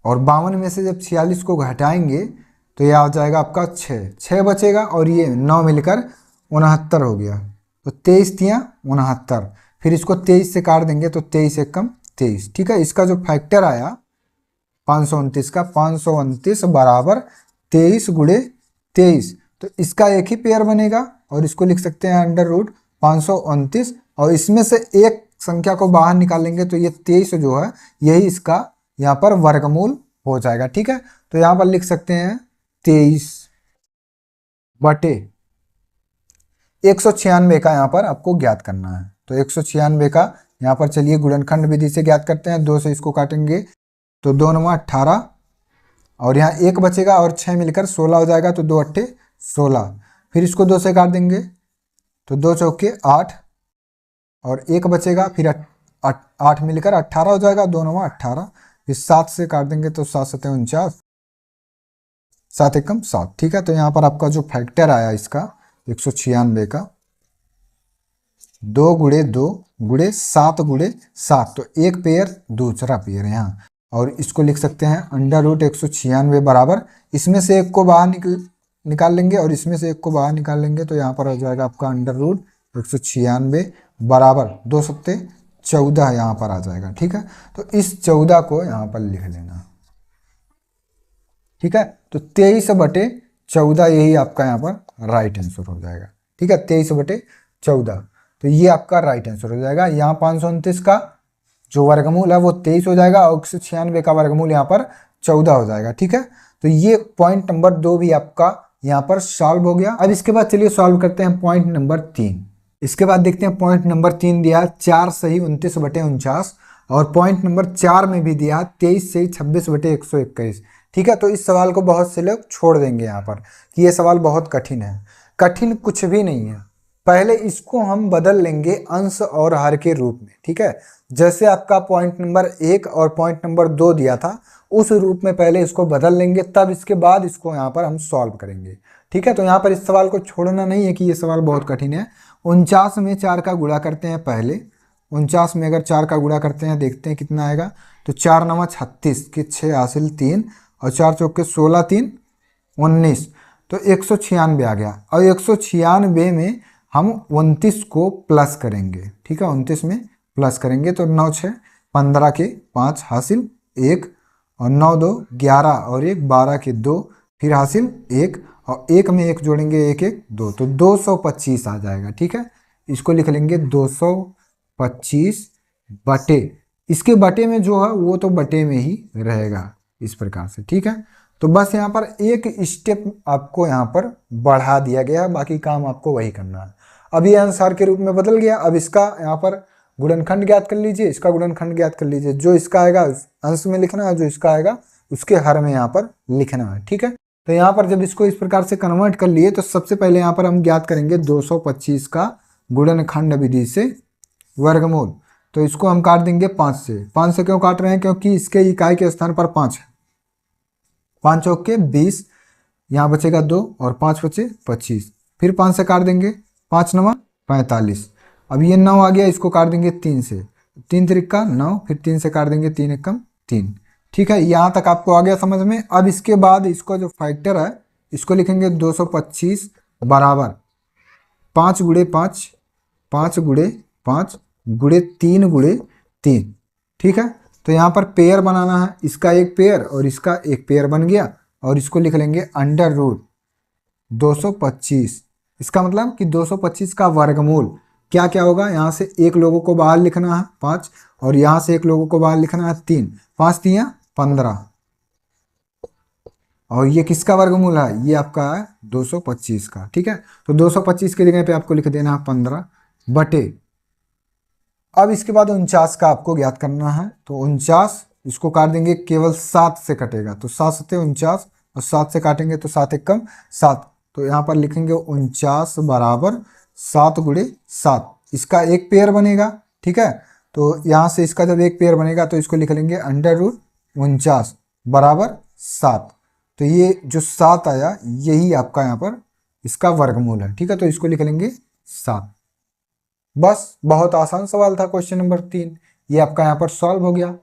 Speaker 1: और 52 में से जब 46 को घटाएंगे तो ये आ जाएगा आपका 6 बचेगा और ये 9 मिलकर 69 हो गया। तो 23 तियाँ 69, फिर इसको 23 से काट देंगे तो 23 एकम 23, ठीक है। इसका जो फैक्टर आया 529 का, 529 बराबर 23 गुणे 23। तो इसका एक ही पेयर बनेगा और इसको लिख सकते हैं अंडर रूट 529 और इसमें से एक संख्या को बाहर निकालेंगे तो ये 23 जो है यही इसका यहाँ पर वर्गमूल हो जाएगा, ठीक है। तो यहाँ पर लिख सकते हैं 23 बटे 196 का यहाँ पर आपको ज्ञात करना है। तो 196 का यहाँ पर चलिए गुणनखंड विधि से ज्ञात करते हैं। 2 से इसको काटेंगे तो 2 9 18 और यहाँ 1 बचेगा और 6 मिलकर 16 हो जाएगा। तो 2 अट्ठे 16, फिर इसको 2 से काट देंगे तो 2 चौके 8 और 1 बचेगा, फिर 8 मिलकर 18 हो जाएगा। 2 9 18, फिर 7 से काट देंगे तो 7 7 49 7 एकम 7। ठीक है, तो यहाँ पर आपका जो फैक्टर आया इसका 196 का 2 × 2 × 7 × 7, तो एक पेयर दूसरा पेयर यहाँ, और इसको लिख सकते हैं √196 बराबर, इसमें से एक को बाहर निकाल लेंगे और इसमें से एक को बाहर निकाल लेंगे, तो यहाँ पर हो जाएगा आपका √196 बराबर 2 सत्ते 14 यहाँ पर आ जाएगा। ठीक है, तो इस 14 को यहाँ पर लिख लेना। ठीक है, तो 23/14 यही आपका यहाँ पर राइट आंसर हो जाएगा। ठीक है, 23/14, तो ये आपका राइट आंसर हो जाएगा। यहाँ 529 का जो वर्गमूल है वो 23 हो जाएगा और 196 का वर्गमूल यहाँ पर 14 हो जाएगा। ठीक है, तो ये पॉइंट नंबर 2 भी आपका यहाँ पर सॉल्व हो गया। अब इसके बाद चलिए सॉल्व करते हैं पॉइंट नंबर 3। इसके बाद देखते हैं पॉइंट नंबर 3 दिया 4 सही 29/49, और पॉइंट नंबर 4 में भी दिया 23 सही 26/121। ठीक है, तो इस सवाल को बहुत से लोग छोड़ देंगे यहाँ पर कि ये सवाल बहुत कठिन है। कठिन कुछ भी नहीं है, पहले इसको हम बदल लेंगे अंश और हर के रूप में। ठीक है, जैसे आपका पॉइंट नंबर 1 और पॉइंट नंबर 2 दिया था उस रूप में पहले इसको बदल लेंगे, तब इसके बाद इसको यहाँ पर हम सॉल्व करेंगे। ठीक है, तो यहाँ पर इस सवाल को छोड़ना नहीं है कि ये सवाल बहुत कठिन है। 49 में 4 का गुणा करते हैं पहले, 49 में अगर 4 का गुणा करते हैं देखते हैं कितना आएगा, तो 4 9 36 के 6 हासिल 3 और 4 चौके 16 3 19, तो 196 आ गया। और 196 में हम 29 को प्लस करेंगे। ठीक है, 29 में प्लस करेंगे तो 9 6 15 के 5 हासिल 1 और 9 2 11 और 1 12 के 2 फिर हासिल 1 और 1 में 1 जोड़ेंगे 1 1 2, तो 225 आ जाएगा। ठीक है, इसको लिख लेंगे 225 बटे, इसके बटे में जो है वो तो बटे में ही रहेगा इस प्रकार से। ठीक है, तो बस यहाँ पर एक स्टेप आपको यहाँ पर बढ़ा दिया गया, बाकी काम आपको वही करना है। अब ये आंसर के रूप में बदल गया। अब इसका यहाँ पर गुणनखंड ज्ञात कर लीजिए, इसका गुणनखंड ज्ञात कर लीजिए। जो इसका आएगा अंश में लिखना है, जो इसका आएगा उसके हर में यहाँ पर लिखना है। ठीक है, तो यहाँ पर जब इसको इस प्रकार से कन्वर्ट कर लिए तो सबसे पहले यहाँ पर हम ज्ञात करेंगे 225 का गुणनखंड विधि से वर्गमूल। तो इसको हम काट देंगे 5 से। 5 से क्यों काट रहे हैं, क्योंकि इसके इकाई के स्थान पर 5 है। 5 चौके 20, यहाँ बचेगा 2 और 5 बचे 25, फिर 5 से काट देंगे, 5 9 45। अब ये 9 आ गया, इसको काट देंगे 3 से, 3 त्रिका 9, फिर 3 से काट देंगे 3 एकम 3। ठीक है, यहाँ तक आपको आ गया समझ में। अब इसके बाद इसको जो फैक्टर है इसको लिखेंगे 225 बराबर 5 × 5 5 × 5 × 3 × 3। ठीक है, तो यहाँ पर पेयर बनाना है, इसका एक पेयर और इसका एक पेयर बन गया, और इसको लिख लेंगे √225। इसका मतलब कि 225 का वर्गमूल क्या क्या होगा, यहाँ से एक लोगों को बाहर लिखना है 5 और यहाँ से एक लोगों को बाहर लिखना है 3, 5 3 15, और ये किसका वर्गमूल है, ये आपका है 225 का। ठीक है, तो 225 की जगह पे आपको लिख देना है 15 बटे। अब इसके बाद 49 का आपको ज्ञात करना है, तो 49 इसको काट देंगे, केवल 7 से कटेगा, तो 7 7 49 और 7 से काटेंगे तो 7 एकम 7, तो यहाँ पर लिखेंगे 49 बराबर 7 × 7। इसका एक पेयर बनेगा। ठीक है, तो यहाँ से इसका जब एक पेयर बनेगा तो इसको लिख लेंगे √49 बराबर 7। तो ये जो 7 आया यही आपका यहाँ पर इसका वर्गमूल है। ठीक है, तो इसको लिख लेंगे 7। बस बहुत आसान सवाल था क्वेश्चन नंबर 3, ये आपका यहाँ पर सॉल्व हो गया।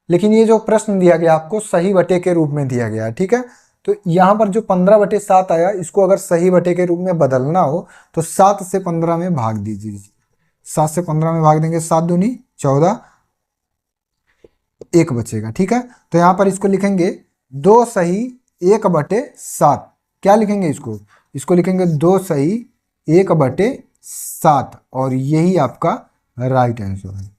Speaker 1: लेकिन ये जो प्रश्न दिया गया आपको सही बटे के रूप में दिया गया है। ठीक है, तो यहाँ पर जो 15/7 आया इसको अगर सही बटे के रूप में बदलना हो तो 7 से 15 में भाग दीजिए। 7 से 15 में भाग देंगे, 7 दूनी 14, 1 बचेगा। ठीक है, तो यहाँ पर इसको लिखेंगे 2 सही 1/7। क्या लिखेंगे इसको, इसको लिखेंगे 2 सही 1/7, और यही आपका राइट आंसर है।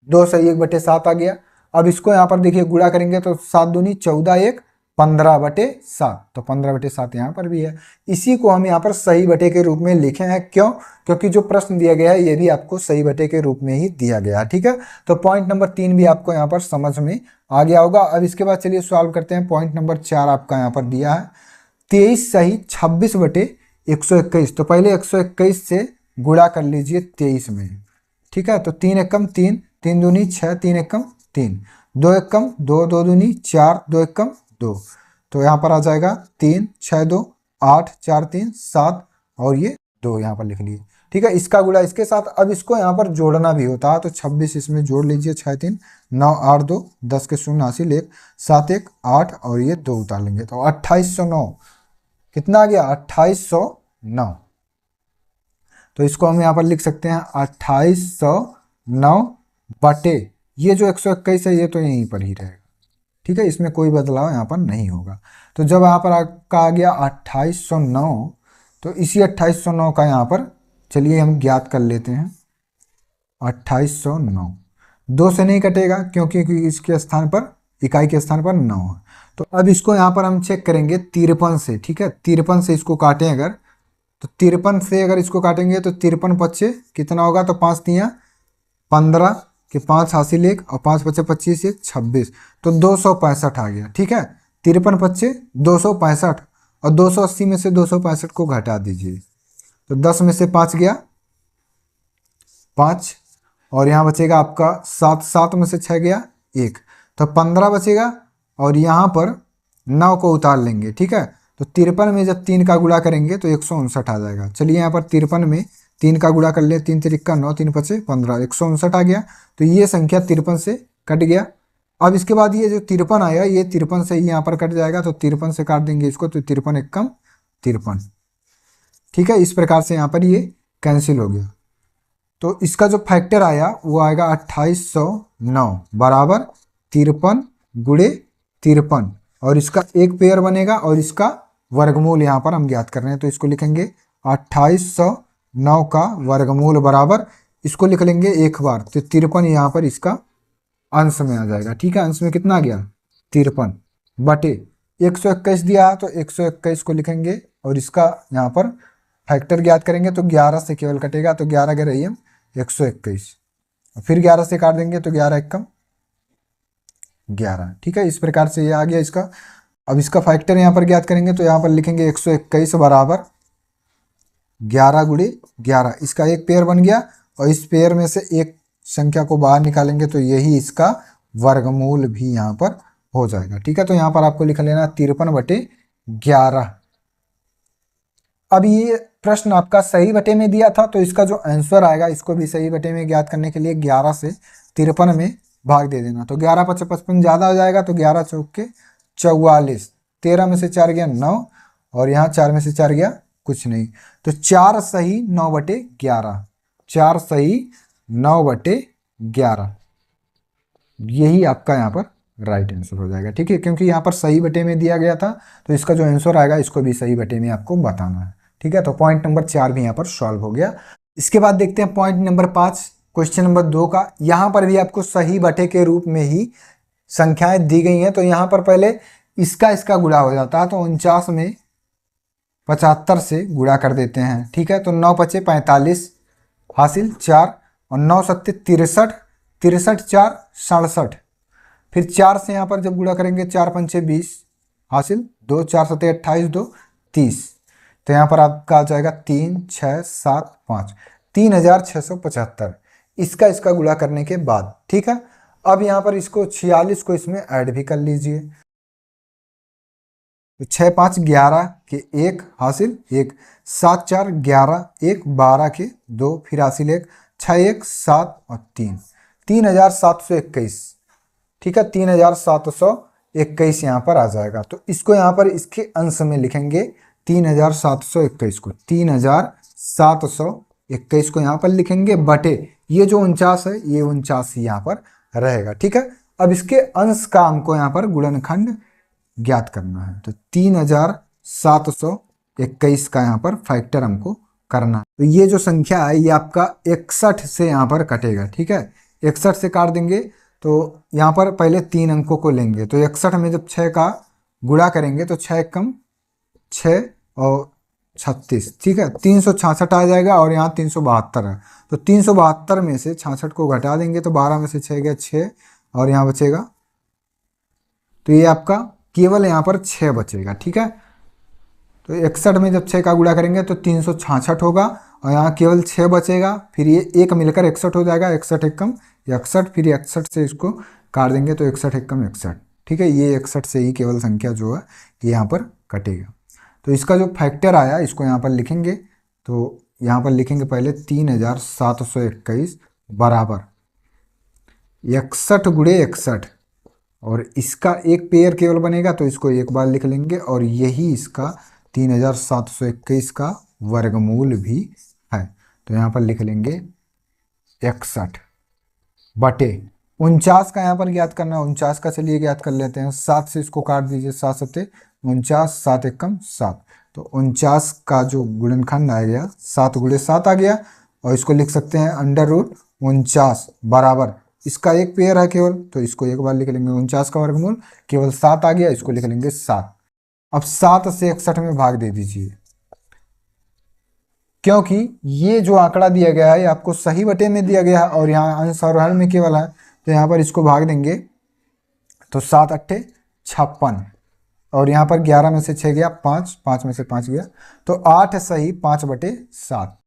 Speaker 1: 2 सही 1/7 आ गया। अब इसको यहाँ पर देखिए गुणा करेंगे तो 7 दूनी 14, 1 15/7, तो 15/7 यहाँ पर भी है। इसी को हम यहाँ पर सही बटे के रूप में लिखे हैं। क्यों, क्योंकि जो प्रश्न दिया गया है ये भी आपको सही बटे के रूप में ही दिया गया है। ठीक है, तो पॉइंट नंबर 3 भी आपको यहाँ पर समझ में आ गया होगा। अब इसके बाद चलिए सॉल्व करते हैं। पॉइंट नंबर 4 आपका यहाँ पर दिया है 23 सही 26/121। तो पहले 121 से गुणा कर लीजिए 23 में। ठीक है, तो 3 एकम 3, 3 दूनी 6, 3 एकम 3, 2 एकम 2, 2 दूनी 4, 2 एकम 2, तो यहाँ पर आ जाएगा 3 6 2 8 4 3 7 और ये 2 यहाँ पर लिख लिए। ठीक है, इसका गुणा इसके साथ। अब इसको यहाँ पर जोड़ना भी होता है तो 26 इसमें जोड़ लीजिए, 6 3 9 8 2 10 के शून्य हासिल 1 7 1 8 और ये 2 उतार लेंगे तो 2809 कितना आ गया 2809। तो इसको हम यहाँ पर लिख सकते हैं 2809 बटे ये जो 121 है ये तो यहीं पर ही रहेगा। ठीक है, इसमें कोई बदलाव यहाँ पर नहीं होगा। तो जब यहाँ पर आपका आ गया 2809 तो इसी 2809 का यहाँ पर चलिए हम ज्ञात कर लेते हैं। 2809 2 से नहीं कटेगा क्योंकि इसके स्थान पर इकाई के स्थान पर 9 है। तो अब इसको यहाँ पर हम चेक करेंगे 53 से। ठीक है, 53 से इसको काटें अगर, तो 53 से अगर इसको काटेंगे तो 53 पच्चे कितना होगा, तो 5 तियाँ 15 के 5 हासिल 1 और 5 पच्चे 25 1 26 तो 265 आ गया। ठीक है, 53 पच्चे 265 और 280 में से 265 को घटा दीजिए तो 10 में से 5 गया 5 और यहाँ बचेगा आपका 7 7 में से 6 गया 1 तो 15 बचेगा और यहाँ पर 9 को उतार लेंगे। ठीक है, तो 53 में जब 3 का गुणा करेंगे तो 159 आ जाएगा। चलिए यहाँ पर 53 में 3 का गुणा कर ले, 3 तिरिक्का 9 3 पचे 15 159 आ गया। तो ये संख्या 53 से कट गया। अब इसके बाद ये जो 53 आया ये 53 से ही यहाँ पर कट जाएगा तो 53 से काट देंगे इसको तो 53 एकम 53। ठीक है, इस प्रकार से यहाँ पर ये कैंसिल हो गया। तो इसका जो फैक्टर आया वो आएगा 2809 बराबर 53 गुणे 53 और इसका एक पेयर बनेगा और इसका वर्गमूल यहाँ पर हम ज्ञात कर रहे हैं तो इसको लिखेंगे 2809 का वर्गमूल बराबर, इसको लिख लेंगे एक बार तो 53 यहाँ पर इसका अंश में आ जाएगा। ठीक है, अंश में कितना आ गया 53 बटे 121 दिया तो 121 को लिखेंगे और इसका यहाँ पर फैक्टर ज्ञात करेंगे तो 11 से केवल कटेगा तो 11 के रही 121 फिर 11 से काट देंगे तो 11 एकम 11। ठीक है, इस प्रकार से ये आ गया इसका। अब इसका फैक्टर यहाँ पर ज्ञात करेंगे तो यहाँ पर लिखेंगे 121 बराबर 11 गुणे 11, इसका एक पेयर बन गया और इस पेयर में से एक संख्या को बाहर निकालेंगे तो यही इसका वर्गमूल भी यहाँ पर हो जाएगा। ठीक है, तो यहाँ पर आपको लिख लेना 53 बटे 11। अब ये प्रश्न आपका सही बटे में दिया था तो इसका जो आंसर आएगा इसको भी सही बटे में ज्ञात करने के लिए 11 से 53 में भाग दे देना। तो 11 5 55 ज़्यादा हो जाएगा तो 11 चौक के 44, 13 में से 4 गया 9 और यहाँ 4 में से 4 गया कुछ नहीं तो 4 सही 9 बटे 11, 4 सही 9 बटे 11 यही आपका यहाँ पर राइट आंसर हो जाएगा। ठीक है, क्योंकि यहाँ पर सही बटे में दिया गया था तो इसका जो आंसर आएगा इसको भी सही बटे में आपको बताना है। ठीक है, तो पॉइंट नंबर 4 भी यहाँ पर सॉल्व हो गया। इसके बाद देखते हैं पॉइंट नंबर 5 क्वेश्चन नंबर 2 का। यहाँ पर भी आपको सही बटे के रूप में ही संख्याएं दी गई हैं तो यहाँ पर पहले इसका गुणा हो जाता है तो 49 में 75 से गुणा कर देते हैं। ठीक है, तो 9 पचे 45 हासिल 4 और 9 सत्ते 63, 63 4 67 फिर 4 से यहाँ पर जब गुणा करेंगे 4 पंचे 20 हासिल 2 4 सत्ते 28 2 30 तो यहाँ पर आपका आ जाएगा 3 6 7 5 3675 इसका गुणा करने के बाद। ठीक है, अब यहाँ पर इसको 46 को इसमें ऐड भी कर लीजिए तो 6 5 11 के 1 हासिल 1 7 4 11 1 12 के 2 फिर हासिल 1 6 1 7 और 3 3721। ठीक है, 3721 यहाँ पर आ जाएगा तो इसको यहाँ पर इसके अंश में लिखेंगे 3721 को 3721 को यहाँ पर लिखेंगे बटे ये जो 49 है ये 49 यहाँ पर रहेगा। ठीक है, अब इसके अंश का हमको यहाँ पर गुणनखंड ज्ञात करना है तो 3721 का यहाँ पर फैक्टर हमको करना है। तो ये जो संख्या है ये आपका 61 से यहाँ पर कटेगा। ठीक है, 61 से काट देंगे तो यहाँ पर पहले 3 अंकों को लेंगे तो 61 में जब 6 का गुणा करेंगे तो 6 कम 6 और 36। ठीक है, 366 आ जाएगा और यहाँ 372 है तो 372 में से 66 को घटा देंगे तो 12 में से 6 गया 6 और यहाँ बचेगा तो ये आपका केवल यहाँ पर 6 बचेगा। ठीक है, तो 61 में जब 6 का गुणा करेंगे तो 366 होगा और यहाँ केवल 6 बचेगा फिर ये एक मिलकर 61 हो जाएगा 61 एकम 61 फिर 61 से इसको काट देंगे तो 61 एकम 61 ठीक है, ये 61 से ही केवल संख्या जो है ये यहाँ पर कटेगा। तो इसका जो फैक्टर आया इसको यहाँ पर लिखेंगे, तो यहाँ पर लिखेंगे पहले 3721 बराबर 61 गुणे 61, और इसका एक पेयर केवल बनेगा तो इसको एक बार लिख लेंगे, और यही इसका 3721 का वर्गमूल भी है। तो यहाँ पर लिख लेंगे 61 बटे 49 का यहाँ पर ज्ञात करना है। 49 का चलिए ज्ञात कर लेते हैं। 7 से इसको काट दीजिए, 7 सत्ते 49, 7 एकम 7। तो 49 का जो गुणनखंड आ गया 7 गुणे 7 आ गया, और इसको लिख सकते हैं √49 बराबर, इसका एक पेयर है केवल तो इसको एक बार लिख लेंगे। 49 का वर्गमूल केवल 7 आ गया, इसको लिख लेंगे 7। अब 7 से 61 में भाग दे दीजिए, क्योंकि ये जो आंकड़ा दिया गया है ये आपको सही बटे में दिया गया है और यहाँ अंश और हर में केवल है, तो यहाँ पर इसको भाग देंगे तो 7 अट्ठे 56, और यहाँ पर 11 में से 6 गया 5, 5 में से 5 गया, तो 8 सही 5/7,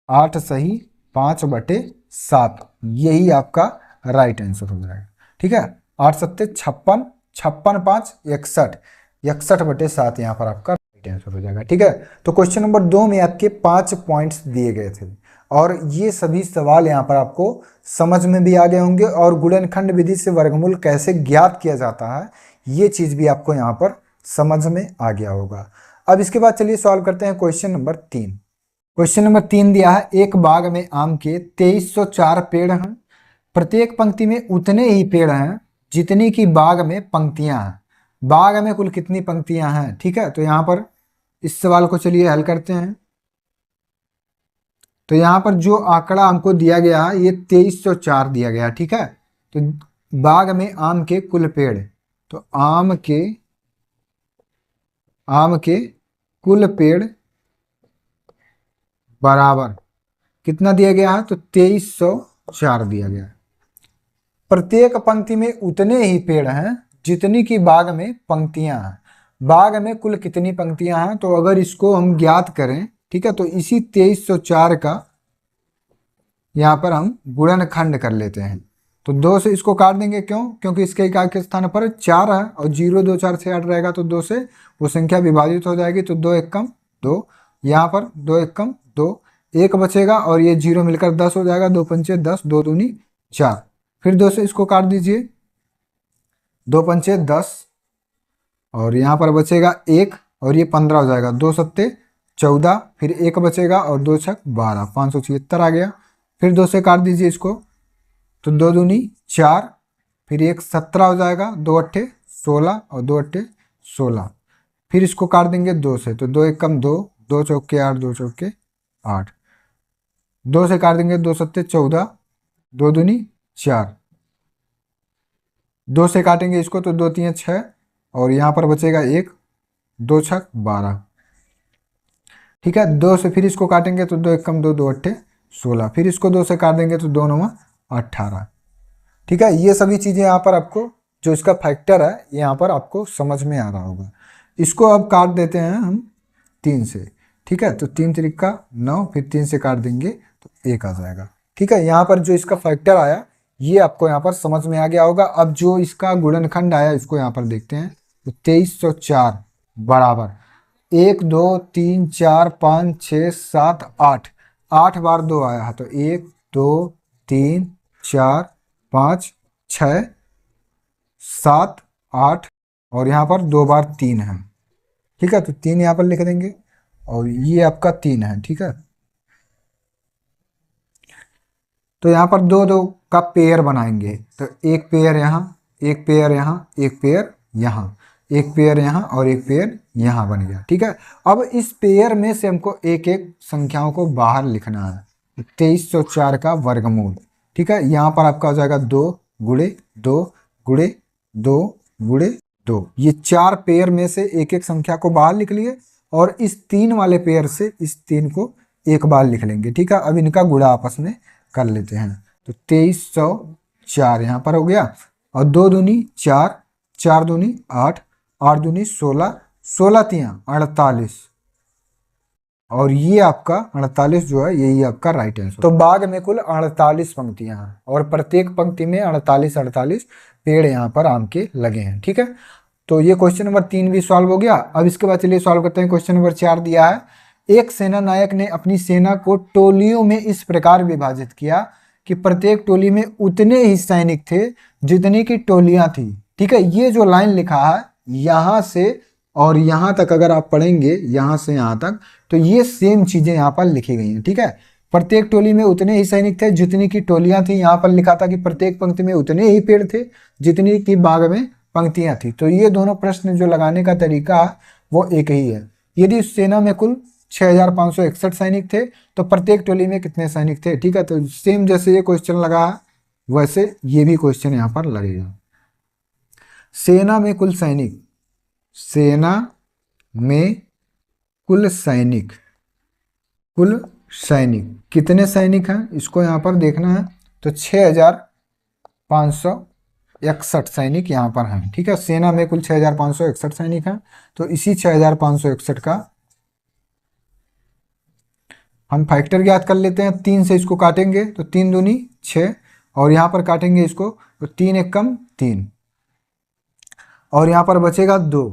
Speaker 1: 8 सही 5/7, यही आपका राइट आंसर हो जाएगा। ठीक है, 8 सत्ते 56, 56 5 61, 61/7 यहाँ पर आपका राइट आंसर हो जाएगा। ठीक है, तो क्वेश्चन नंबर 2 में आपके 5 पॉइंट्स दिए गए थे, और ये सभी सवाल यहाँ पर आपको समझ में भी आ गए होंगे, और गुणनखंड विधि से वर्गमूल कैसे ज्ञात किया जाता है ये चीज़ भी आपको यहाँ पर समझ में आ गया होगा। अब इसके बाद चलिए सॉल्व करते हैं क्वेश्चन नंबर 3। क्वेश्चन नंबर 3 दिया है, एक बाग में आम के 2304 पेड़ हैं, प्रत्येक पंक्ति में उतने ही पेड़ हैं जितनी की बाग में पंक्तियां हैं। बाग में कुल कितनी पंक्तियां हैं? ठीक है, तो यहाँ पर इस सवाल को चलिए हल करते हैं। तो यहाँ पर जो आंकड़ा हमको दिया गया है ये 2304 दिया गया। ठीक है, तो बाग में आम के कुल पेड़, तो आम के कुल पेड़ बराबर कितना दिया गया है? तो 2304 दिया गया है। प्रत्येक पंक्ति में उतने ही पेड़ हैं जितनी की बाग में पंक्तियां हैं। बाग में कुल कितनी पंक्तियां हैं? तो अगर इसको हम ज्ञात करें, ठीक है, तो इसी 2304 का यहाँ पर हम गुणनखंड कर लेते हैं। तो 2 से इसको काट देंगे, क्यों? क्योंकि इसके इकाई के स्थान पर 4 है और 0 2 4 से 8 रहेगा, तो 2 से वो संख्या विभाजित हो जाएगी। तो 2 एकम 2, यहाँ पर 2 एकम 2, 1 बचेगा और ये 0 मिलकर 10 हो जाएगा। 2 पंचे 10, 2 दूनी 4, फिर 2 से इसको काट दीजिए, 2 पंचे 10, और यहाँ पर बचेगा 1 और ये 15 हो जाएगा। 2 सत्ते 14, फिर 1 बचेगा और 2 छक 12, 576 आ गया। फिर 2 से काट दीजिए इसको, तो 2 दूनी 4, फिर 1 17 हो जाएगा। 2 अट्ठे 16 और 2 अट्ठे 16, फिर इसको काट देंगे 2 से, तो 2 एकम 2, 2 चौके 8, 2 चौके 8, 2 से काट देंगे 2 सत्ते 14, 2 दूनी 4, 2 से काटेंगे इसको तो 2 3 6, और यहाँ पर बचेगा 1, 2 छक 12। ठीक है, 2 से फिर इसको काटेंगे तो 2 एकम 2, 2 अट्ठे 16, फिर इसको 2 से काट देंगे तो 2 9 18। ठीक है, ये सभी चीज़ें यहाँ पर आपको जो इसका फैक्टर है ये यहाँ पर आपको समझ में आ रहा होगा। इसको अब काट देते हैं हम 3 से। ठीक है, तो 3 त्रिका 9, फिर 3 से काट देंगे तो 1 आ जाएगा। ठीक है, यहाँ पर जो इसका फैक्टर आया ये आपको यहाँ पर समझ में आ गया होगा। अब जो इसका गुणनखंड आया इसको यहाँ पर देखते हैं, तो 2304 बराबर 1 2 3 4 5 6 7 8, 8 बार 2 आया है, तो 1 2 3 4 5 6 7 8, और यहाँ पर 2 बार 3 है। ठीक है, तो 3 यहाँ पर लिख देंगे और ये आपका 3 है। ठीक है, तो यहाँ पर 2 2 का पेयर बनाएंगे, तो एक पेयर यहाँ, एक पेयर यहाँ, एक पेयर यहाँ, एक पेयर यहाँ और एक पेयर यहाँ बन गया। ठीक है, अब इस पेयर में से हमको एक एक संख्याओं को बाहर लिखना है। 2304 का वर्गमूल, ठीक है, यहाँ पर आपका हो जाएगा 2 गुणे 2 गुणे 2 गुणे 2। ये 4 पेयर में से एक एक संख्या को बाहर लिख लिए, और इस 3 वाले पेयर से इस 3 को एक बार लिख लेंगे। ठीक है, अब इनका गुणा आपस में कर लेते हैं, तो 2304 यहाँ पर हो गया, और 2 दूनी 4, 4 दूनी 8, 8 दूनी 16, 16 3 48, और ये आपका 48 जो है यही आपका राइट आंसर। तो बाग में कुल 48 पंक्तियां हैं और प्रत्येक पंक्ति में 48 पेड़ यहाँ पर आम के लगे हैं। ठीक है, तो ये क्वेश्चन नंबर 3 भी सॉल्व हो गया। अब इसके बाद चलिए सॉल्व करते हैं। क्वेश्चन नंबर 4 दिया है, एक सेना नायक ने अपनी सेना को टोलियों में इस प्रकार विभाजित किया कि प्रत्येक टोली में उतने ही सैनिक थे जितनी की टोलियां थी। ठीक है, ये जो लाइन लिखा है यहां से और यहां तक अगर आप पढ़ेंगे यहां से यहां तक, तो ये सेम चीजें यहाँ पर लिखी गई हैं। ठीक है, प्रत्येक टोली में उतने ही सैनिक थे जितनी की टोलियां थी। यहाँ पर लिखा था कि प्रत्येक पंक्ति में उतने ही पेड़ थे जितनी की बाग में पंक्तियां थी। तो ये दोनों प्रश्न जो लगाने का तरीका है वो एक ही है। यदि सेना में कुल 6561 सैनिक थे तो प्रत्येक टोली में कितने सैनिक थे। ठीक है, तो सेम जैसे ये क्वेश्चन लगा वैसे ये भी क्वेश्चन यहाँ पर लगेगा। सेना में कुल सैनिक, सेना में कुल सैनिक, कुल सैनिक कितने सैनिक हैं इसको यहाँ पर देखना है। तो 6561 सैनिक यहाँ पर हैं। ठीक है, सेना में कुल 6561 सैनिक हैं। तो इसी 6561 का हम फैक्टर ज्ञात कर लेते हैं। 3 से इसको काटेंगे तो 3 दूनी 6 और यहाँ पर काटेंगे इसको तो 3 एकम 3 और यहाँ पर बचेगा 2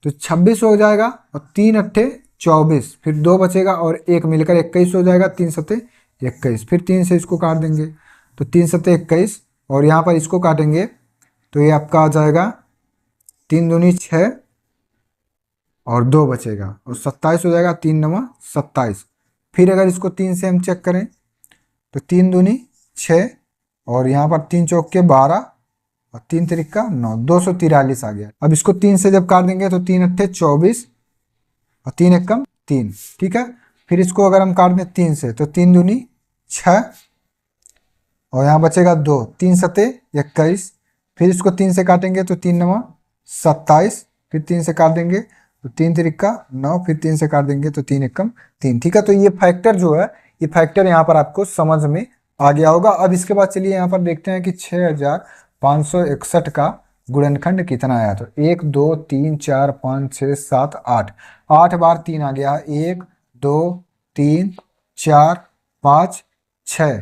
Speaker 1: तो 26 हो जाएगा और 3 अट्ठे 24, फिर 2 बचेगा और 1 मिलकर 21 हो जाएगा। 3 सत्ते 21, फिर 3 से इसको काट देंगे तो 3 सत्ते 21 और यहाँ पर इसको काटेंगे तो ये आपका आ जाएगा 3 दूनी 6 और 2 बचेगा और 27 हो जाएगा। 3 नवा 27, फिर अगर इसको 3 से हम चेक करें तो 3 दूनी 6 और यहाँ पर 3 चौक के 12 और 3 तिरिका 9, 243 आ गया। अब इसको 3 से जब काट देंगे तो 3 अट्ठे 24 और 3 एकम 3। ठीक है, फिर इसको अगर हम काट दें 3 से तो 3 दूनी 6 और यहाँ बचेगा 2, 3 सत्ते 21, फिर इसको 3 से काटेंगे तो 3 नवा 27, फिर 3 से काट देंगे तो 3 तिरिका 9, फिर 3 से काट देंगे तो 3 एकम 3। ठीक है, तो ये फैक्टर जो है ये फैक्टर यहाँ पर आपको समझ में आ गया होगा। अब इसके बाद चलिए यहाँ पर देखते हैं कि 6561 का गुणनखंड कितना आया। तो 1 2 3 4 5 6 7 8, 8 बार 3 आ गया। 1 2 3 4 5 6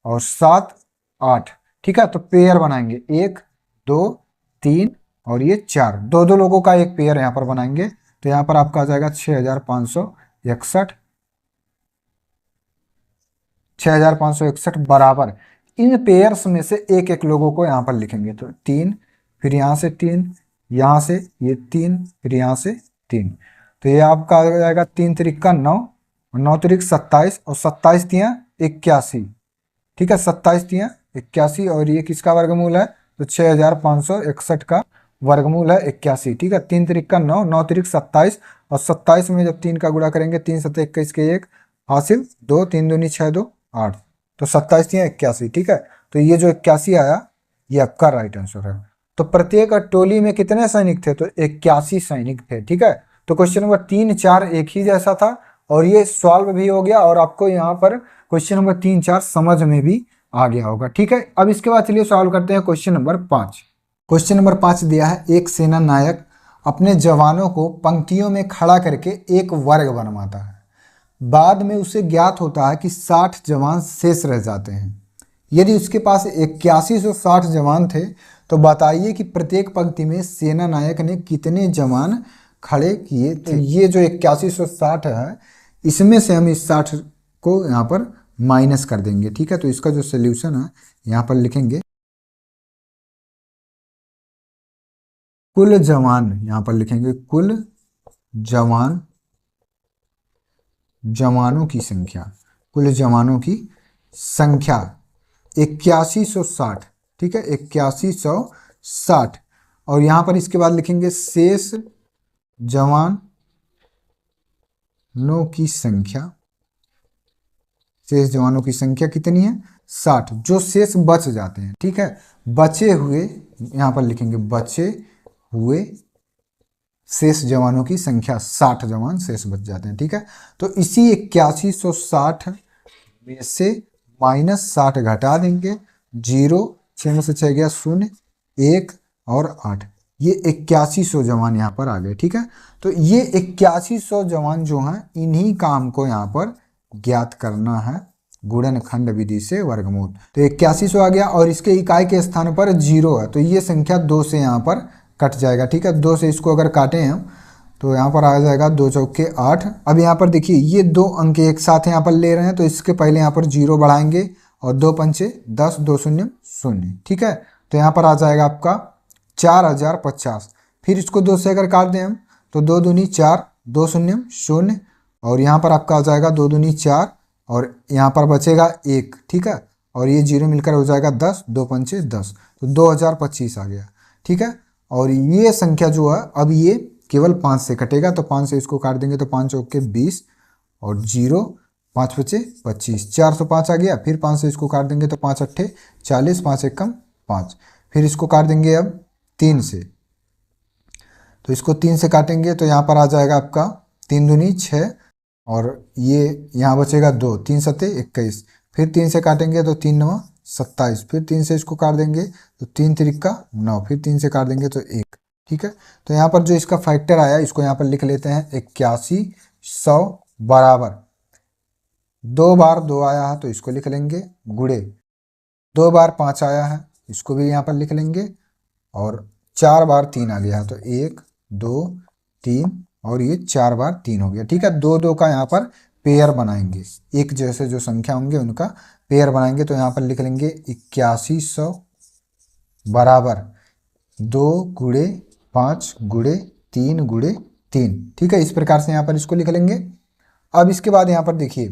Speaker 1: और 7 8। ठीक है, तो पेयर बनाएंगे 1 2 3 और ये 4, 2 लोगों का एक पेयर यहाँ पर बनाएंगे। तो यहाँ पर आपका आ जाएगा 6561 बराबर इन पेयर्स में से एक एक लोगों को यहाँ पर लिखेंगे। तो 3, फिर यहाँ से 3, यहाँ से ये 3, फिर यहाँ से 3, तो ये आपका आ जाएगा 3 तिरिका 9 और 9 तिरिक 27 और 27 तिया 81। ठीक है, 27 तिया 81 और ये किसका वर्गमूल है तो 6561 का वर्गमूल है 81। ठीक है, 3 तिरिका 9, 9 तिरिक 27 और 27 में जब 3 का गुणा करेंगे 3 सत्ते 21 के 1 हासिल 2, 3 दूनी 6 2 8, तो 27 तिया 81। ठीक है, तो ये जो 81 आया ये आपका राइट आंसर है। तो प्रत्येक टोली में कितने सैनिक थे तो 81 सैनिक थे। ठीक है, तो क्वेश्चन नंबर 3 4 एक ही जैसा था और ये सॉल्व भी हो गया और आपको यहाँ पर क्वेश्चन नंबर 3 4 समझ में भी आ गया होगा। ठीक है, अब इसके बाद चलिए सॉल्व करते हैं क्वेश्चन नंबर 5। क्वेश्चन नंबर 5 दिया है, एक सेना नायक अपने जवानों को पंक्तियों में खड़ा करके एक वर्ग बनवाता है। बाद में उसे ज्ञात होता है कि 60 जवान शेष रह जाते हैं। यदि उसके पास 8160 जवान थे तो बताइए कि प्रत्येक पंक्ति में सेना नायक ने कितने जवान खड़े किए थे। ये जो 8160 है इसमें से हम इस 60 को यहाँ पर माइनस कर देंगे। ठीक है, तो इसका जो सोल्यूशन है यहाँ पर लिखेंगे कुल जवान, यहाँ पर लिखेंगे कुल जवान, जवानों की संख्या, कुल जवानों की संख्या 8160। ठीक है, 8160 और यहाँ पर इसके बाद लिखेंगे शेष जवानों की संख्या। शेष जवानों की संख्या कितनी है 60, जो शेष बच जाते हैं। ठीक है, बचे हुए यहाँ पर लिखेंगे बचे हुए शेष जवानों की संख्या 60 जवान शेष बच जाते हैं। ठीक है, तो इसी 8160 में से -60 घटा देंगे। 0, 6 में से 6 गया 0, 1 और 8, ये 8100 जवान यहाँ पर आ गए। ठीक है, तो ये 8100 जवान जो हैं इन्हीं का हमको यहाँ पर ज्ञात करना है गुणनखंड विधि से वर्गमूल। तो 8100 आ गया और इसके इकाई के स्थान पर 0 है, तो ये संख्या 2 से यहाँ पर कट जाएगा। ठीक है, 2 से इसको अगर काटें हम तो यहाँ पर आ जाएगा 2 चौके 8। अब यहाँ पर देखिए ये 2 अंक एक साथ यहाँ पर ले रहे हैं, तो इसके पहले यहाँ पर 0 बढ़ाएंगे और 2 पंचे 10, 2 शून्य 0। ठीक है, तो यहाँ पर आ जाएगा आपका 4050। फिर इसको 2 से अगर काट दें हम तो 2 दूनी 4, 2 शून्य 0 और यहाँ पर आपका आ जाएगा 2 दूनी 4 और यहाँ पर बचेगा 1। ठीक है, और ये 0 मिलकर हो जाएगा 10, 2 पंचे 10, तो 2025 आ गया। ठीक है, और ये संख्या जो है अब ये केवल 5 से कटेगा, तो 5 से इसको काट देंगे तो 5 चौके 20 और 0, 5 बचे 25, 405 आ गया। फिर 5 से इसको काट देंगे तो 5 अट्ठे 40, 5 एकम 5। फिर इसको काट देंगे अब 3 से, तो इसको 3 से काटेंगे तो यहाँ पर आ जाएगा आपका 3 दूनी 6 और ये यहाँ बचेगा 2, 3 सत्ते 21। फिर 3 से काटेंगे तो 3 नवा 27। फिर 3 से इसको काट देंगे तो 3 तिरिक्का 9। फिर 3 से काट देंगे तो 1। ठीक है, तो यहाँ पर जो इसका फैक्टर आया इसको यहाँ पर लिख लेते हैं 8100 बराबर 2 बार 2 आया है तो इसको लिख लेंगे, गुणे 2 बार 5 आया है इसको भी यहाँ पर लिख लेंगे, और 4 बार 3 आ गया है तो 1 2 3 और ये 4 बार 3 हो गया। ठीक है, 2 2 का यहाँ पर पेयर बनाएंगे, एक जैसे जो संख्या होंगे उनका पेयर बनाएंगे, तो यहाँ पर लिख लेंगे 8100 बराबर 2 गुणे 5 गुणे 3 गुणे 3। ठीक है, इस प्रकार से यहाँ पर इसको लिख लेंगे। अब इसके बाद यहाँ पर देखिए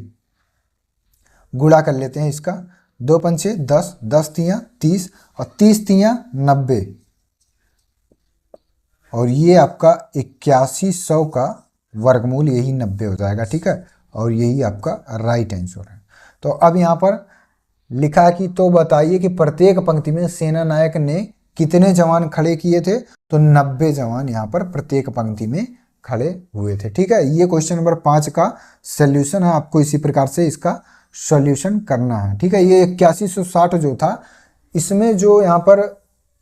Speaker 1: गुणा कर लेते हैं इसका, 2 पंचे 10, 10 तियाँ 30 और 30 तियाँ 90 और ये आपका 8100 का वर्गमूल यही 90 हो जाएगा। ठीक है, और यही आपका राइट आंसर है। तो अब यहाँ पर लिखा है कि तो बताइए कि प्रत्येक पंक्ति में सेना नायक ने कितने जवान खड़े किए थे, तो 90 जवान यहाँ पर प्रत्येक पंक्ति में खड़े हुए थे। ठीक है, ये क्वेश्चन नंबर 5 का सोल्यूशन है, आपको इसी प्रकार से इसका सॉल्यूशन करना है। ठीक है, ये 8160 जो था इसमें जो यहाँ पर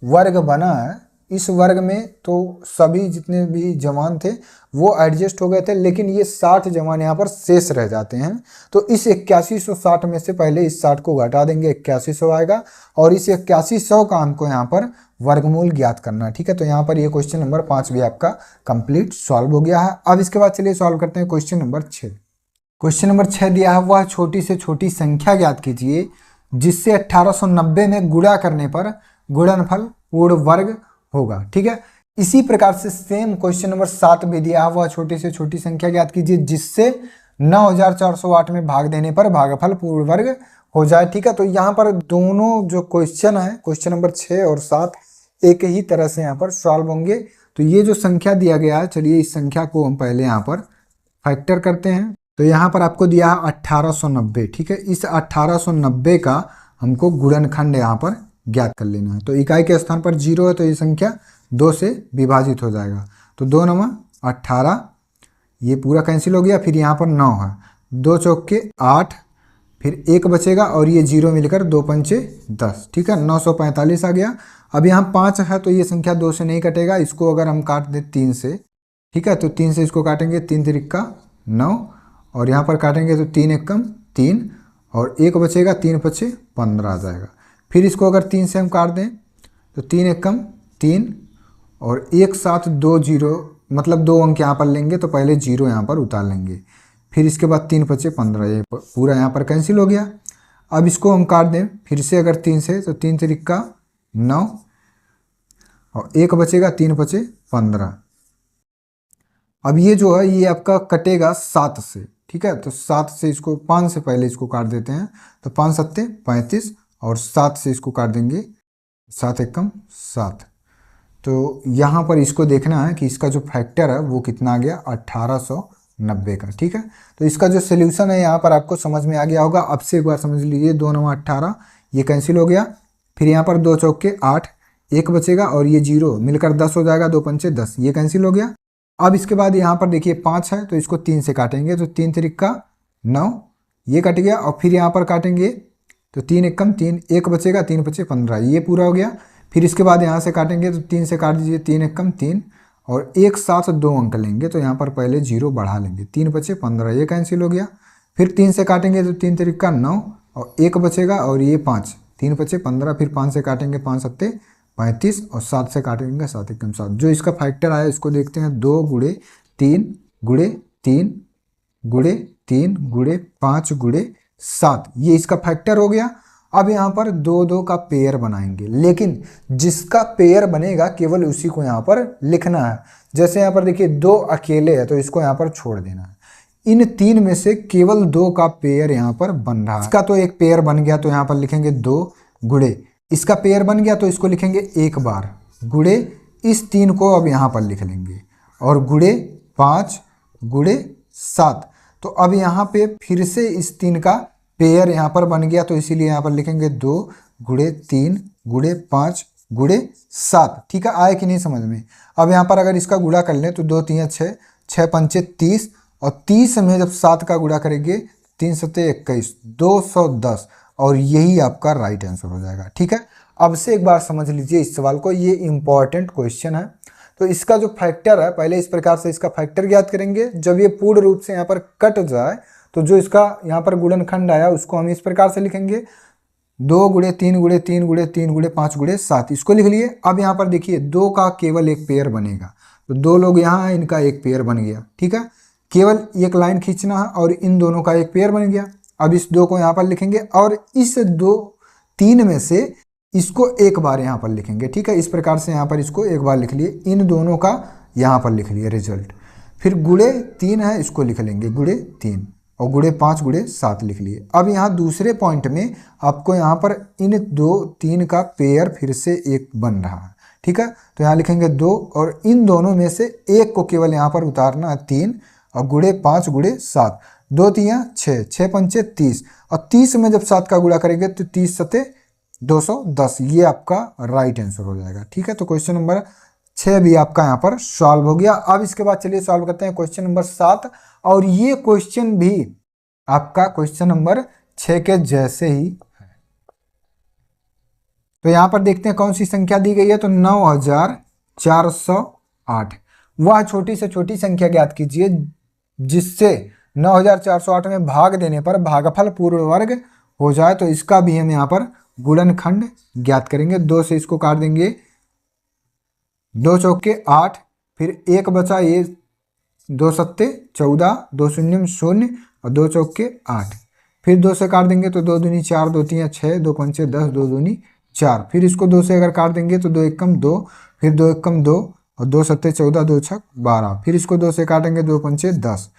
Speaker 1: वर्ग बना है, इस वर्ग में तो सभी जितने भी जवान थे वो एडजस्ट हो गए थे, लेकिन ये 60 जवान यहाँ पर शेष रह जाते हैं। तो इस 8160 में से पहले इस 60 को घटा देंगे, 8100 आएगा और इस 8100 का हमको यहाँ पर वर्गमूल ज्ञात करना है। ठीक है, तो यहाँ पर ये क्वेश्चन नंबर 5 भी आपका कंप्लीट सॉल्व हो गया है। अब इसके बाद चलिए सॉल्व करते हैं क्वेश्चन नंबर 6। क्वेश्चन नंबर 6 दिया है, वह छोटी से छोटी संख्या ज्ञात कीजिए जिससे 1890 में गुणा करने पर गुणनफल पूर्ण वर्ग होगा। ठीक है, इसी प्रकार से सेम क्वेश्चन नंबर 7 भी दिया है, वह छोटी से छोटी संख्या ज्ञात कीजिए जिससे 9408 में भाग देने पर भागफल पूर्ण वर्ग हो जाए। ठीक है, तो यहाँ पर दोनों जो क्वेश्चन है क्वेश्चन नंबर 6 और 7 एक ही तरह से यहाँ पर सॉल्व होंगे। तो ये जो संख्या दिया गया है, चलिए इस संख्या को हम पहले यहाँ पर फैक्टर करते हैं। तो यहाँ पर आपको दिया है 1890। ठीक है, इस 1890 का हमको गुणनखंड यहाँ पर ज्ञात कर लेना है। तो इकाई के स्थान पर 0 है तो ये संख्या 2 से विभाजित हो जाएगा, तो 2 9 18, ये पूरा कैंसिल हो गया। फिर यहाँ पर 9 है, 2 चौके 8, फिर 1 बचेगा और ये 0 मिलकर 2 पंचे 10। ठीक है, 945 आ गया। अब यहाँ 5 है तो ये संख्या 2 से नहीं कटेगा, इसको अगर हम काट दें 3 से, ठीक है, तो 3 से इसको काटेंगे, 3 तिरिक्का 9 और यहाँ पर काटेंगे तो 3 एकम 3 और 1 बचेगा, 3 पचे 15 आ जाएगा। फिर इसको अगर 3 से हम काट दें तो 3 एकम 3 और एक साथ 2 0, मतलब 2 अंक यहाँ पर लेंगे तो पहले 0 यहाँ पर उतार लेंगे, फिर इसके बाद 3 पचे 15, ये पूरा यहाँ पर कैंसिल हो गया। अब इसको हम काट दें फिर से अगर 3 से, तो 3 तिरिक्का 9 और 1 बचेगा, 3 पचे 15। अब ये जो है ये आपका कटेगा 7 से। ठीक है, तो 7 से इसको 5 से पहले इसको काट देते हैं, तो 5 सत्ते 35 और 7 से इसको काट देंगे, 7 एकम 7। तो यहाँ पर इसको देखना है कि इसका जो फैक्टर है वो कितना आ गया, 1890 का। ठीक है, तो इसका जो सोल्यूशन है यहाँ पर आपको समझ में आ गया होगा। अब से एक बार समझ लीजिए, 2 9 18, ये कैंसिल हो गया। फिर यहाँ पर 2 चौके 8, 1 बचेगा और ये 0 मिलकर 10 हो जाएगा, 2 पंचे 10, ये कैंसिल हो गया। अब इसके बाद यहाँ पर देखिए 5 है तो इसको 3 से काटेंगे, तो 3 तिरिक्का 9, ये कट गया। और फिर यहाँ पर काटेंगे तो 3 एकम 3, 1 बचेगा, 3 पचे 15, ये पूरा हो गया। फिर इसके बाद यहाँ से काटेंगे तो 3 से काट दीजिए, 3 एकम 3, और एक साथ 2 अंक लेंगे तो यहाँ पर पहले 0 बढ़ा लेंगे, 3 बचे 15, ये कैंसिल हो गया। फिर 3 से काटेंगे तो 3 तरीका 9 और 1 बचेगा और ये 5, 3 बचे 15, फिर 5 से काटेंगे 5 सत्ते 35 और 7 से काटेंगे 7 एकम 7। जो इसका फैक्टर आया इसको देखते हैं, 2 गुणे 3 गुणे 3 गुणे 3 गुणे 5 गुणे 7, ये इसका फैक्टर हो गया। अब यहाँ पर 2 2 का पेयर बनाएंगे, लेकिन जिसका पेयर बनेगा केवल उसी को यहाँ पर लिखना है। जैसे यहाँ पर देखिए 2 अकेले है तो इसको यहाँ पर छोड़ देना है। इन 3 में से केवल 2 का पेयर यहाँ पर बन रहा है। इसका तो एक पेयर बन गया तो यहाँ पर लिखेंगे 2 गुणे, इसका पेयर बन गया तो इसको लिखेंगे एक बार, गुणे इस 3 को अब यहाँ पर लिख लेंगे, और गुणे 5 गुणे 7। तो अब यहाँ पे फिर से इस 3 का पेयर यहाँ पर बन गया तो इसीलिए यहाँ पर लिखेंगे 2 गुणे 3 गुणे 5 गुणे 7। ठीक है, आए कि नहीं समझ में। अब यहाँ पर अगर इसका गुणा कर लें तो 2 3 6, 6 पंचे 30, और 30 में जब 7 का गुणा करेंगे 3 सत्ते 21, 210, और यही आपका राइट आंसर हो जाएगा। ठीक है, अब से एक बार समझ लीजिए इस सवाल को, ये इंपॉर्टेंट क्वेश्चन है। तो इसका जो फैक्टर है पहले इस प्रकार से इसका फैक्टर ज्ञात करेंगे। जब ये पूर्ण रूप से यहाँ पर कट जाए तो जो इसका यहाँ पर गुणनखंड आया उसको हम इस प्रकार से लिखेंगे, 2 गुणे 3 गुणे 3 गुणे 3 गुणे 5 गुणे 7, इसको लिख लिए। अब यहाँ पर देखिए 2 का केवल एक पेयर बनेगा, तो 2 लोग यहाँ हैं, इनका एक पेयर बन गया। ठीक है, केवल एक लाइन खींचना है और इन दोनों का एक पेयर बन गया। अब इस 2 को यहाँ पर लिखेंगे और इस 3 में से इसको एक बार यहाँ पर लिखेंगे। ठीक है, इस प्रकार से यहाँ पर इसको एक बार लिख लिए, इन दोनों का यहाँ पर लिख लिए रिजल्ट। फिर गुणे 3 है, इसको लिख लेंगे गुणे 3, और गुणे 5 गुणे 7 लिख लिए। अब यहाँ दूसरे पॉइंट में आपको यहाँ पर इन 2 3 का पेयर फिर से एक बन रहा है। ठीक है, तो यहाँ लिखेंगे 2, और इन दोनों में से एक को केवल यहाँ पर उतारना है 3, और गुणे 5 गुणे 7, 2 3 6, 6 पंचे 30, और 30 में जब 7 का गुणा करेंगे तो 30 सत्ते 210, ये आपका राइट आंसर हो जाएगा। ठीक है, तो क्वेश्चन नंबर 6 भी आपका यहाँ पर सॉल्व हो गया। अब इसके बाद चलिए सॉल्व करते हैं क्वेश्चन नंबर 7, और ये क्वेश्चन भी आपका क्वेश्चन नंबर 6 के जैसे ही है। तो यहाँ पर देखते हैं कौन सी संख्या दी गई है, तो 9408। वह छोटी से छोटी संख्या ज्ञात कीजिए जिससे 9408 में भाग देने पर भागफल पूर्ण वर्ग हो जाए। तो इसका भी हम यहाँ पर गुणनखंड ज्ञात करेंगे। 2 से इसको काट देंगे, 2 चौके 8, फिर 1 बचा, ये 2 सत्ते 14, 2 शून्य 0, और 2 चौके 8, फिर 2 से काट देंगे तो 2 दूनी 4, 2 3 6, 2 पंचे 10, 2 दूनी 4, फिर इसको 2 से अगर काट देंगे तो 2 एकम 2, फिर 2 एकम 2, और 2 सत्ते 14, 2 छक 12, फिर इसको 2 से काटेंगे 2 पंचे 10,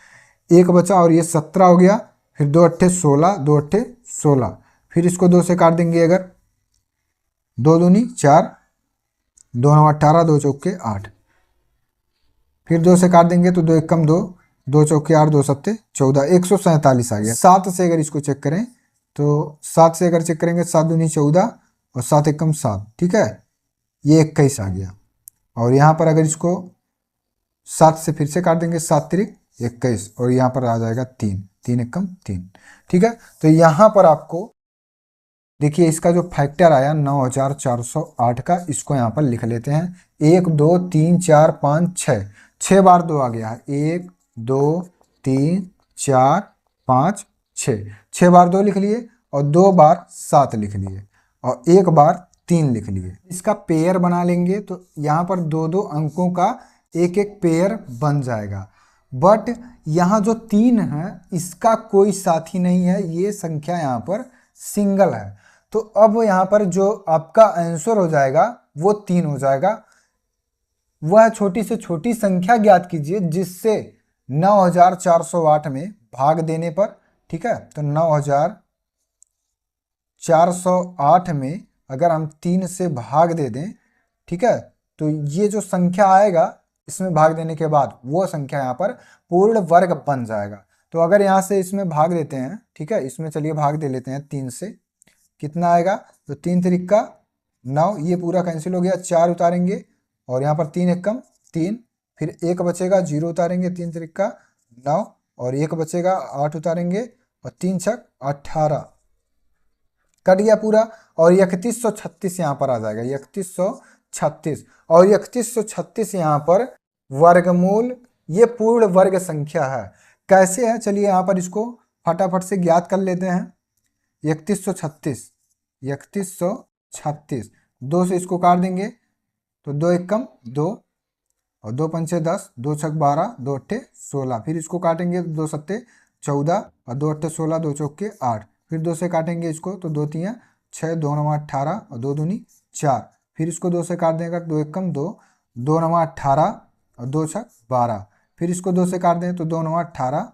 Speaker 1: 1 बचा और ये 17 हो गया, फिर 2 अट्ठे 16, 2 अट्ठे 16, फिर इसको 2 से काट देंगे अगर 2 दूनी 4, 2 9 18, 2 चौके 8, फिर 2 से काट देंगे तो 2 एकम 2, 2 चौके 8, 2 सत्ते 14, 147 आ गया। 7 से अगर इसको चेक करें तो 7 से अगर चेक करेंगे 7 दूनी 14 और 7 एकम 7, ठीक है, ये 21 आ गया। और यहाँ पर अगर इसको 7 से फिर से काट देंगे, 7 तिरिक 21, और यहाँ पर आ जाएगा 3, 3 एकम 3। ठीक है, तो यहाँ पर आपको देखिए इसका जो फैक्टर आया 9408 का, इसको यहाँ पर लिख लेते हैं। 1 2 3 4 5 6, 6 बार 2 आ गया है, 1 2 3 4 5 6, 6 बार 2 लिख लिए, और 2 बार 7 लिख लिए, और 1 बार 3 लिख लिए। इसका पेयर बना लेंगे तो यहाँ पर 2 2 अंकों का एक एक पेयर बन जाएगा। बट यहाँ जो 3 है इसका कोई साथी नहीं है, ये संख्या यहाँ पर सिंगल है। तो अब यहाँ पर जो आपका आंसर हो जाएगा वो 3 हो जाएगा। वह छोटी से छोटी संख्या ज्ञात कीजिए जिससे 9408 में भाग देने पर, ठीक है, तो 9408 में अगर हम 3 से भाग दे दें, ठीक है, तो ये जो संख्या आएगा इसमें भाग देने के बाद वो संख्या यहाँ पर पूर्ण वर्ग बन जाएगा। तो अगर यहाँ से इसमें भाग देते हैं, ठीक है, इसमें चलिए भाग दे लेते हैं 3 से, कितना आएगा, तो 3 तिरिक का 9, ये पूरा कैंसिल हो गया, 4 उतारेंगे और यहाँ पर 3 एकम 3, फिर 1 बचेगा, 0 उतारेंगे, 3 तिरिक का 9, और 1 बचेगा, 8 उतारेंगे, और 3 छक 18, कट गया पूरा, और 3136 यहाँ पर आ जाएगा, 3136, और 3136 यहाँ पर वर्गमूल, ये पूर्ण वर्ग संख्या है। कैसे है, चलिए यहाँ पर इसको फटाफट से ज्ञात कर लेते हैं। 3136, 3136, 2 से इसको काट देंगे तो 2 एकम 2, और 2 पंचे 10, 2 छक 12, 2 अट्ठे 16, फिर इसको काटेंगे तो 2 सत्ते 14, और 2 अट्ठे 16, 2 चौके 8, फिर 2 से काटेंगे इसको तो 2 तियाँ 6, 2 नवा 18, और 2 दूनी 4, फिर इसको 2 से काट देंगे 2 एकम 2, 2 नवा 18, और 2 छक 12, फिर इसको 2 से काट देंगे तो 2 नवा 18,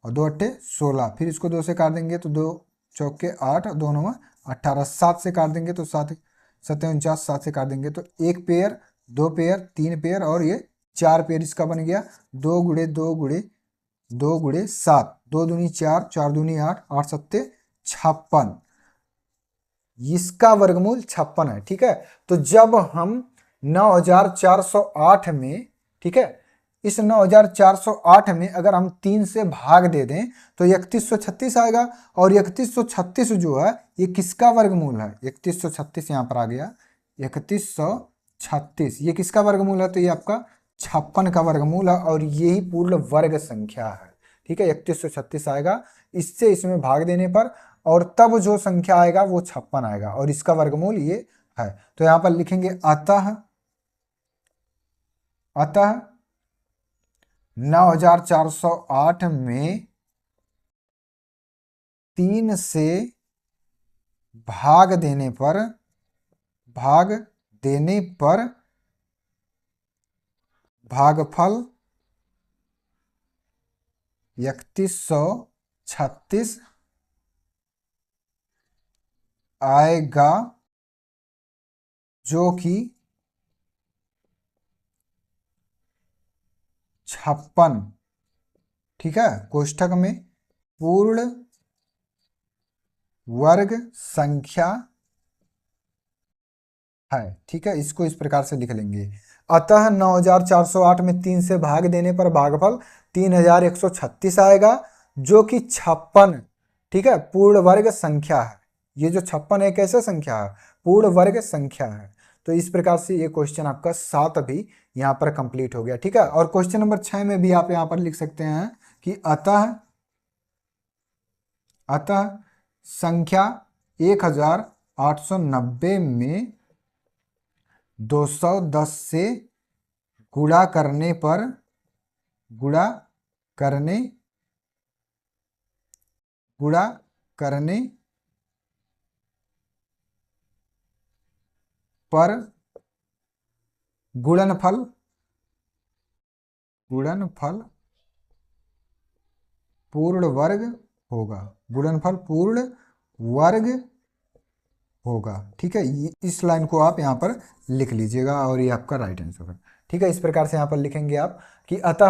Speaker 1: और 2 अट्ठे 16, फिर इसको 2 से काट देंगे तो 2 चौके 8, और 2 नवा 18, 7 से काट देंगे तो 7 सत्ते 49, 7 से काट देंगे तो 1 पेयर, 2 पेयर, 3 पेयर, और ये 4 पेयर इसका बन गया। 2 गुड़े 2 गुड़े 2 गुड़े 7, 2 दूनी 4, 4 दूनी 8, 8 सत्ते 56, इसका वर्गमूल 56 है। ठीक है, तो जब हम 9408 में, ठीक है, इस 9408 में अगर हम 3 से भाग दे दें तो 3136 आएगा, और 3136 जो है ये किसका वर्गमूल है, 3136 यहाँ पर आ गया, 3136 ये किसका वर्गमूल है, तो ये आपका 56 का वर्गमूल है, और यही पूर्ण वर्ग संख्या है। ठीक है, 3136 आएगा इससे इसमें भाग देने पर, और तब जो संख्या आएगा वो 56 आएगा, और इसका वर्गमूल ये है। तो यहाँ पर लिखेंगे अतः 9408 में 3 से भाग देने पर भागफल 3136 आएगा, जो कि 56, ठीक है, कोष्ठक में पूर्ण वर्ग संख्या है। ठीक है, इसको इस प्रकार से लिख लेंगे। अतः 9408 में 3 से भाग देने पर भागफल 3136 आएगा, जो कि 56, ठीक है, पूर्ण वर्ग संख्या है। ये जो 56 है कैसे संख्या है, पूर्ण वर्ग संख्या है। तो इस प्रकार से ये क्वेश्चन आपका 7 भी यहाँ पर कंप्लीट हो गया। ठीक है, और क्वेश्चन नंबर 6 में भी आप यहाँ पर लिख सकते हैं कि अतः संख्या 1890 में 210 से गुणा करने पर गुणनफल पूर्ण वर्ग होगा, गुणनफल पूर्ण वर्ग होगा। ठीक है, इस लाइन को आप यहाँ पर लिख लीजिएगा, और ये आपका राइट आंसर है। ठीक है, इस प्रकार से यहाँ पर लिखेंगे आप कि अतः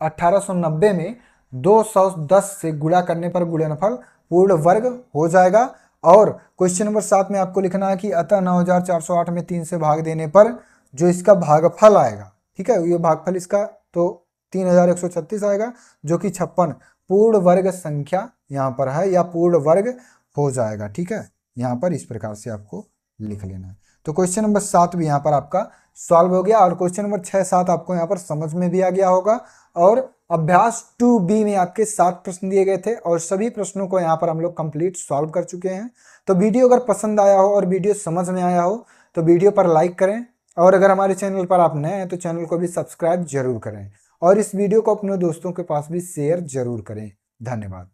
Speaker 1: 1890 में 210 से गुणा करने पर गुणनफल पूर्ण वर्ग हो जाएगा। और क्वेश्चन नंबर 7 में आपको लिखना है कि अतः 9408 में 3 से भाग देने पर जो इसका भागफल आएगा, ठीक है, ये भागफल इसका तो 3136 आएगा, जो कि 56 पूर्ण वर्ग संख्या यहाँ पर है, या पूर्ण वर्ग हो जाएगा। ठीक है, यहाँ पर इस प्रकार से आपको लिख लेना है। तो क्वेश्चन नंबर 7 भी यहाँ पर आपका सॉल्व हो गया, और क्वेश्चन नंबर 6, 7 आपको यहाँ पर समझ में भी आ गया होगा। और अभ्यास 2B में आपके 7 प्रश्न दिए गए थे, और सभी प्रश्नों को यहाँ पर हम लोग कंप्लीट सॉल्व कर चुके हैं। तो वीडियो अगर पसंद आया हो और वीडियो समझ में आया हो तो वीडियो पर लाइक करें, और अगर हमारे चैनल पर आप नए हैं तो चैनल को भी सब्सक्राइब जरूर करें, और इस वीडियो को अपने दोस्तों के पास भी शेयर जरूर करें। धन्यवाद।